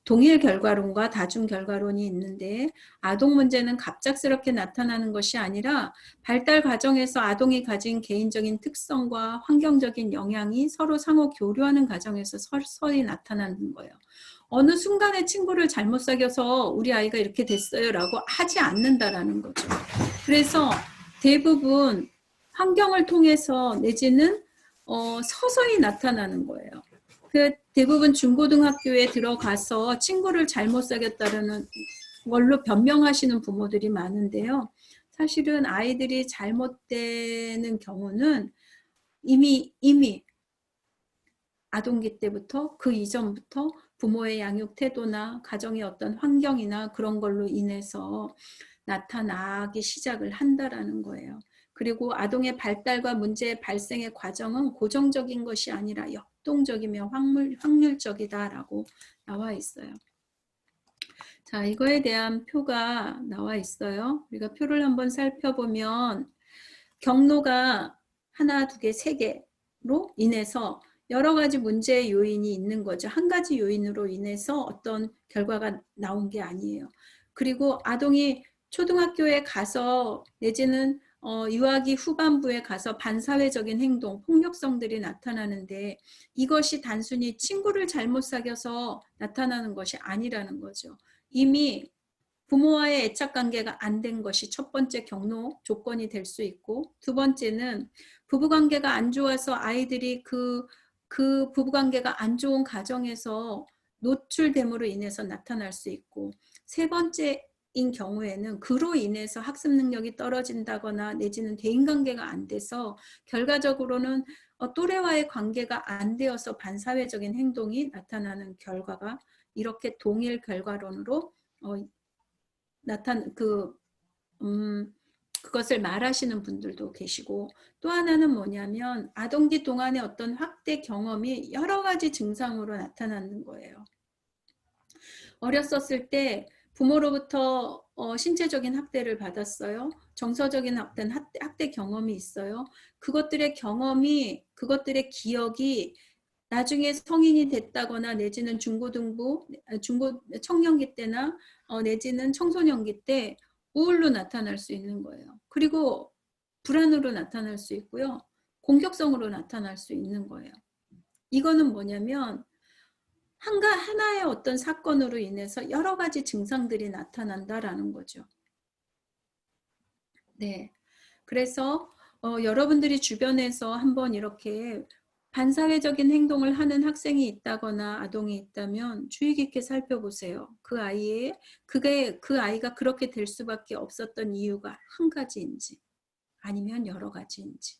동일 결과론과 다중 결과론이 있는데 아동 문제는 갑작스럽게 나타나는 것이 아니라 발달 과정에서 아동이 가진 개인적인 특성과 환경적인 영향이 서로 상호 교류하는 과정에서 서서히 나타나는 거예요. 어느 순간에 친구를 잘못 사귀어서 우리 아이가 이렇게 됐어요 라고 하지 않는다라는 거죠. 그래서 대부분 환경을 통해서 내지는 서서히 나타나는 거예요. 대부분 중고등학교에 들어가서 친구를 잘못 사귀었다는 걸로 변명하시는 부모들이 많은데요. 사실은 아이들이 잘못되는 경우는 이미 아동기 때부터 그 이전부터 부모의 양육 태도나 가정의 어떤 환경이나 그런 걸로 인해서 나타나기 시작을 한다라는 거예요. 그리고 아동의 발달과 문제의 발생의 과정은 고정적인 것이 아니라 역동적이며 확률적이다라고 나와 있어요. 자, 이거에 대한 표가 나와 있어요. 우리가 표를 한번 살펴보면 경로가 하나, 두 개, 세 개로 인해서 여러 가지 문제의 요인이 있는 거죠. 한 가지 요인으로 인해서 어떤 결과가 나온 게 아니에요. 그리고 아동이 초등학교에 가서 내지는 유아기 후반부에 가서 반사회적인 행동, 폭력성들이 나타나는데 이것이 단순히 친구를 잘못 사귀어서 나타나는 것이 아니라는 거죠. 이미 부모와의 애착관계가 안 된 것이 첫 번째 경로 조건이 될 수 있고 두 번째는 부부관계가 안 좋아서 아이들이 그 부부관계가 안 좋은 가정에서 노출됨으로 인해서 나타날 수 있고 세 번째인 경우에는 그로 인해서 학습 능력이 떨어진다거나 내지는 대인관계가 안 돼서 결과적으로는 또래와의 관계가 안 되어서 반사회적인 행동이 나타나는 결과가 이렇게 동일 결과론으로 그것을 말하시는 분들도 계시고 또 하나는 뭐냐면 아동기 동안의 어떤 학대 경험이 여러 가지 증상으로 나타나는 거예요. 어렸었을 때 부모로부터 신체적인 학대를 받았어요. 정서적인 학대 경험이 있어요. 그것들의 기억이 나중에 성인이 됐다거나 내지는 청년기 때나 내지는 청소년기 때 우울로 나타날 수 있는 거예요. 그리고 불안으로 나타날 수 있고요. 공격성으로 나타날 수 있는 거예요. 이거는 뭐냐면 하나의 어떤 사건으로 인해서 여러 가지 증상들이 나타난다라는 거죠. 네. 그래서 여러분들이 주변에서 한번 이렇게 반사회적인 행동을 하는 학생이 있다거나 아동이 있다면 주의 깊게 살펴보세요. 그 아이가 그렇게 될 수밖에 없었던 이유가 한 가지인지 아니면 여러 가지인지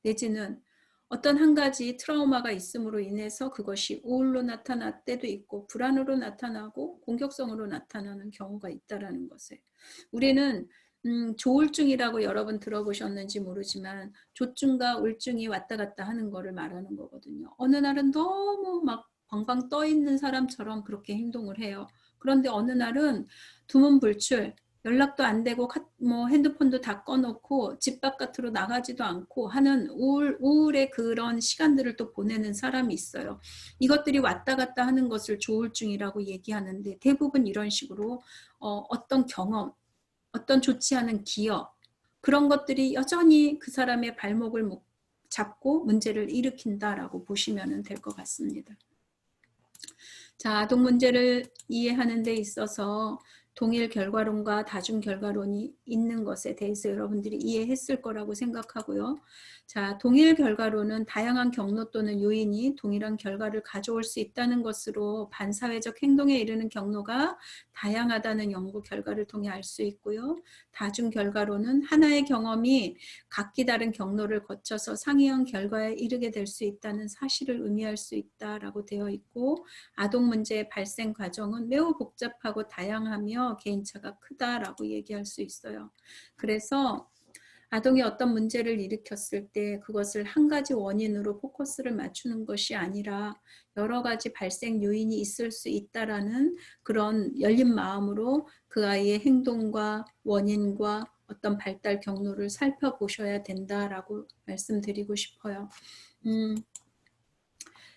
내지는 어떤 한 가지 트라우마가 있음으로 인해서 그것이 우울로 나타날 때도 있고 불안으로 나타나고 공격성으로 나타나는 경우가 있다는 것을 우리는 조울증이라고 여러분 들어보셨는지 모르지만 조증과 울증이 왔다 갔다 하는 거를 말하는 거거든요. 어느 날은 너무 막 방방 떠 있는 사람처럼 그렇게 행동을 해요. 그런데 어느 날은 두문불출, 연락도 안 되고 핸드폰도 다 꺼놓고 집 바깥으로 나가지도 않고 하는 우울의 그런 시간들을 또 보내는 사람이 있어요. 이것들이 왔다 갔다 하는 것을 조울증이라고 얘기하는데 대부분 이런 식으로 어떤 경험, 어떤 좋지 않은 기억 그런 것들이 여전히 그 사람의 발목을 잡고 문제를 일으킨다라고 보시면 될 것 같습니다. 자, 아동 문제를 이해하는 데 있어서 동일 결과론과 다중 결과론이 있는 것에 대해서 여러분들이 이해했을 거라고 생각하고요. 자, 동일 결과론은 다양한 경로 또는 요인이 동일한 결과를 가져올 수 있다는 것으로 반사회적 행동에 이르는 경로가 다양하다는 연구 결과를 통해 알 수 있고요. 다중 결과론은 하나의 경험이 각기 다른 경로를 거쳐서 상이한 결과에 이르게 될 수 있다는 사실을 의미할 수 있다라고 되어 있고, 아동 문제의 발생 과정은 매우 복잡하고 다양하며 개인차가 크다라고 얘기할 수 있어요. 그래서 아동이 어떤 문제를 일으켰을 때 그것을 한 가지 원인으로 포커스를 맞추는 것이 아니라 여러 가지 발생 요인이 있을 수 있다라는 그런 열린 마음으로 그 아이의 행동과 원인과 어떤 발달 경로를 살펴보셔야 된다라고 말씀드리고 싶어요.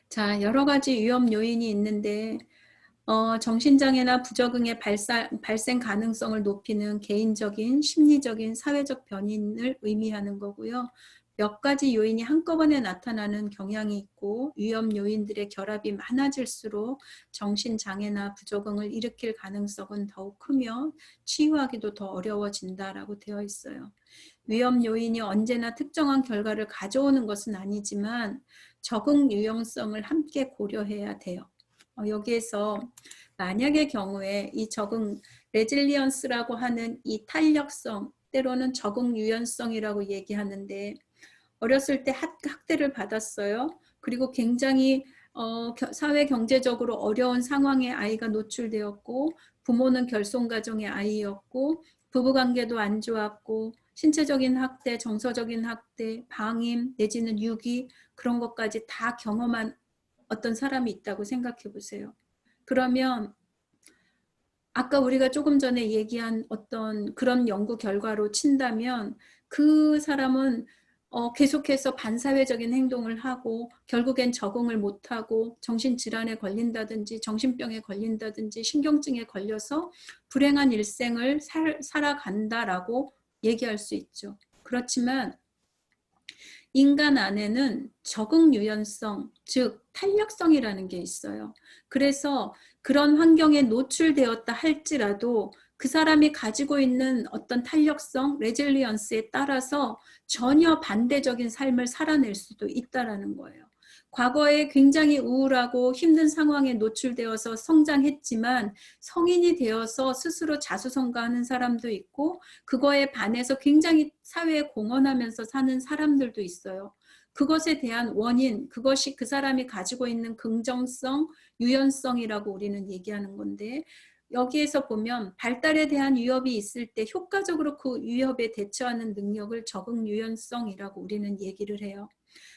자, 여러 가지 위험 요인이 있는데 정신장애나 부적응의 발생 가능성을 높이는 개인적인, 심리적인, 사회적 변인을 의미하는 거고요. 몇 가지 요인이 한꺼번에 나타나는 경향이 있고 위험 요인들의 결합이 많아질수록 정신장애나 부적응을 일으킬 가능성은 더욱 크며 치유하기도 더 어려워진다라고 되어 있어요. 위험 요인이 언제나 특정한 결과를 가져오는 것은 아니지만 적응 유형성을 함께 고려해야 돼요. 여기에서 만약의 경우에 이 적응 레질리언스라고 하는 이 탄력성, 때로는 적응 유연성이라고 얘기하는데, 어렸을 때 학대를 받았어요. 그리고 굉장히 사회 경제적으로 어려운 상황에 아이가 노출되었고, 부모는 결손가정의 아이였고, 부부관계도 안 좋았고, 신체적인 학대, 정서적인 학대, 방임 내지는 유기, 그런 것까지 다 경험한 어떤 사람이 있다고 생각해 보세요. 그러면 아까 우리가 조금 전에 얘기한 어떤 그런 연구 결과로 친다면 그 사람은 계속해서 반사회적인 행동을 하고 결국엔 적응을 못하고 정신질환에 걸린다든지 정신병에 걸린다든지 신경증에 걸려서 불행한 일생을 살아간다라고 얘기할 수 있죠. 그렇지만 인간 안에는 적응 유연성, 즉 탄력성이라는 게 있어요. 그래서 그런 환경에 노출되었다 할지라도 그 사람이 가지고 있는 어떤 탄력성, 레질리언스에 따라서 전혀 반대적인 삶을 살아낼 수도 있다라는 거예요. 과거에 굉장히 우울하고 힘든 상황에 노출되어서 성장했지만 성인이 되어서 스스로 자수성가하는 사람도 있고 그거에 반해서 굉장히 사회에 공헌하면서 사는 사람들도 있어요. 그것에 대한 원인, 그것이 그 사람이 가지고 있는 긍정성, 유연성이라고 우리는 얘기하는 건데, 여기에서 보면 발달에 대한 위협이 있을 때 효과적으로 그 위협에 대처하는 능력을 적응 유연성이라고 우리는 얘기를 해요.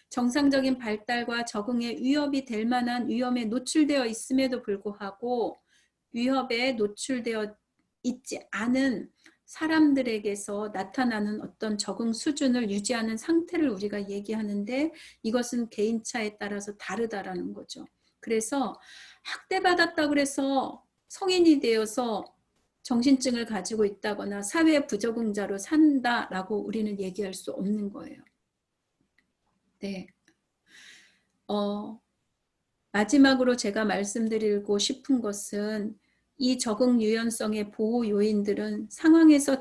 정상적인 발달과 적응에 위협이 될 만한 위험에 노출되어 있음에도 불구하고 위협에 노출되어 있지 않은 사람들에게서 나타나는 어떤 적응 수준을 유지하는 상태를 우리가 얘기하는데 이것은 개인차에 따라서 다르다라는 거죠. 그래서 학대받았다고 해서 성인이 되어서 정신증을 가지고 있다거나 사회 부적응자로 산다라고 우리는 얘기할 수 없는 거예요. 네. 마지막으로 제가 말씀드리고 싶은 것은 이 적응 유연성의 보호 요인들은 상황에서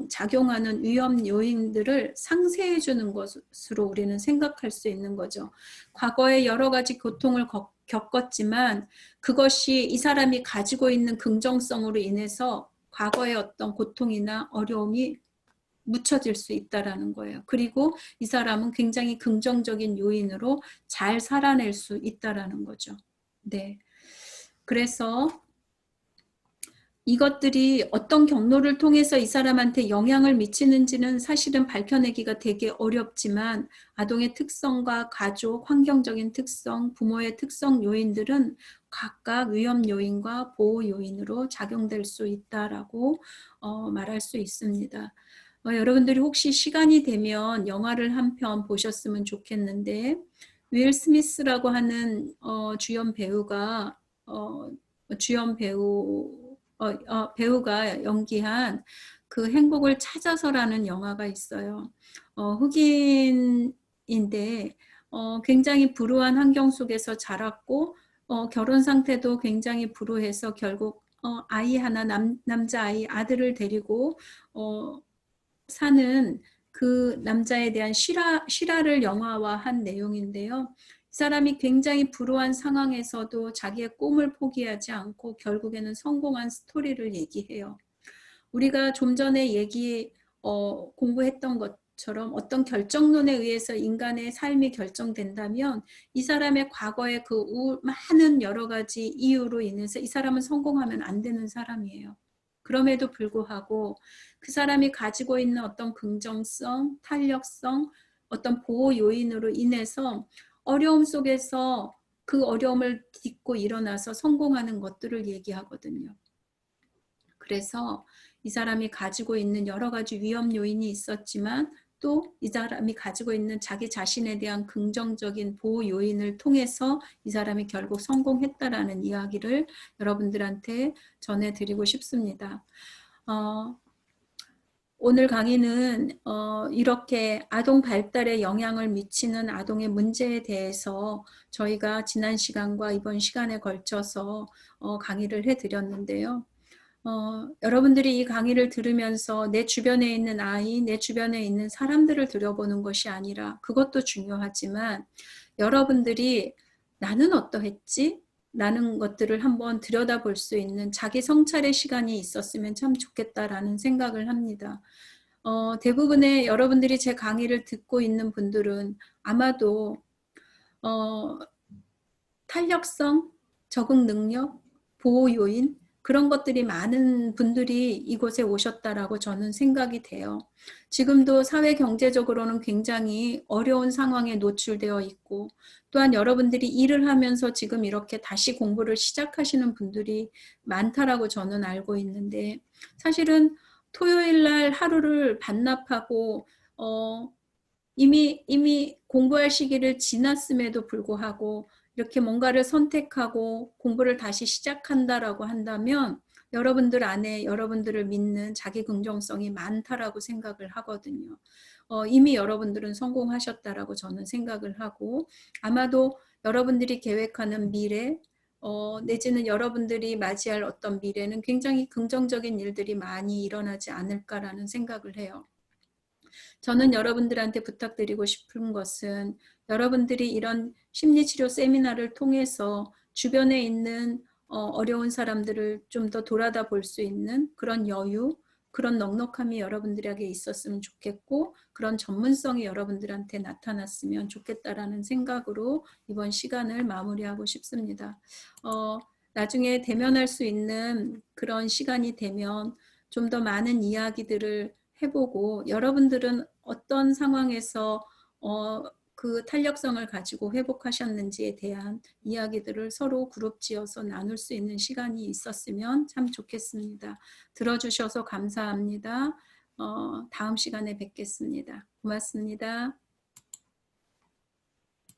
작용하는 위험 요인들을 상쇄해 주는 것으로 우리는 생각할 수 있는 거죠. 과거에 여러 가지 고통을 겪었지만 그것이 이 사람이 가지고 있는 긍정성으로 인해서 과거의 어떤 고통이나 어려움이 묻혀질 수 있다라는 거예요. 그리고 이 사람은 굉장히 긍정적인 요인으로 잘 살아낼 수 있다라는 거죠. 네. 그래서 이것들이 어떤 경로를 통해서 이 사람한테 영향을 미치는지는 사실은 밝혀내기가 되게 어렵지만 아동의 특성과 가족, 환경적인 특성, 부모의 특성 요인들은 각각 위험 요인과 보호 요인으로 작용될 수 있다라고 말할 수 있습니다. 여러분들이 혹시 시간이 되면 영화를 한 편 보셨으면 좋겠는데 윌 스미스라고 하는 주연 배우가 배우가 연기한 그 행복을 찾아서라는 영화가 있어요. 흑인인데 굉장히 불우한 환경 속에서 자랐고 결혼 상태도 굉장히 불우해서 결국 아이 하나 남자아이 아들을 데리고 사는 그 남자에 대한 실화를 영화화한 내용인데요. 이 사람이 굉장히 불우한 상황에서도 자기의 꿈을 포기하지 않고 결국에는 성공한 스토리를 얘기해요. 우리가 좀 전에 공부했던 것처럼 어떤 결정론에 의해서 인간의 삶이 결정된다면 이 사람의 과거의 그 많은 여러 가지 이유로 인해서 이 사람은 성공하면 안 되는 사람이에요. 그럼에도 불구하고 그 사람이 가지고 있는 어떤 긍정성, 탄력성, 어떤 보호 요인으로 인해서 어려움 속에서 그 어려움을 딛고 일어나서 성공하는 것들을 얘기하거든요. 그래서 이 사람이 가지고 있는 여러 가지 위험 요인이 있었지만 또 이 사람이 가지고 있는 자기 자신에 대한 긍정적인 보호 요인을 통해서 이 사람이 결국 성공했다라는 이야기를 여러분들한테 전해드리고 싶습니다. 오늘 강의는 이렇게 아동 발달에 영향을 미치는 아동의 문제에 대해서 저희가 지난 시간과 이번 시간에 걸쳐서 강의를 해드렸는데요. 여러분들이 이 강의를 들으면서 내 주변에 있는 아이, 내 주변에 있는 사람들을 들여보는 것이 아니라 그것도 중요하지만 여러분들이 나는 어떠했지? 라는 것들을 한번 들여다볼 수 있는 자기 성찰의 시간이 있었으면 참 좋겠다라는 생각을 합니다. 대부분의 여러분들이 제 강의를 듣고 있는 분들은 아마도 탄력성, 적응 능력, 보호 요인 그런 것들이 많은 분들이 이곳에 오셨다라고 저는 생각이 돼요. 지금도 사회 경제적으로는 굉장히 어려운 상황에 노출되어 있고 또한 여러분들이 일을 하면서 지금 이렇게 다시 공부를 시작하시는 분들이 많다라고 저는 알고 있는데 사실은 토요일 날 하루를 반납하고 이미 공부할 시기를 지났음에도 불구하고 이렇게 뭔가를 선택하고 공부를 다시 시작한다라고 한다면 여러분들 안에 여러분들을 믿는 자기 긍정성이 많다라고 생각을 하거든요. 이미 여러분들은 성공하셨다라고 저는 생각을 하고 아마도 여러분들이 계획하는 미래 내지는 여러분들이 맞이할 어떤 미래는 굉장히 긍정적인 일들이 많이 일어나지 않을까라는 생각을 해요. 저는 여러분들한테 부탁드리고 싶은 것은 여러분들이 이런 심리치료 세미나를 통해서 주변에 있는 어려운 사람들을 좀 더 돌아다 볼 수 있는 그런 여유, 그런 넉넉함이 여러분들에게 있었으면 좋겠고 그런 전문성이 여러분들한테 나타났으면 좋겠다라는 생각으로 이번 시간을 마무리하고 싶습니다. 나중에 대면할 수 있는 그런 시간이 되면 좀 더 많은 이야기들을 해보고 여러분들은 어떤 상황에서 그 탄력성을 가지고 회복하셨는지에 대한 이야기들을 서로 그룹 지어서 나눌 수 있는 시간이 있었으면 참 좋겠습니다. 들어주셔서 감사합니다. 다음 시간에 뵙겠습니다. 고맙습니다.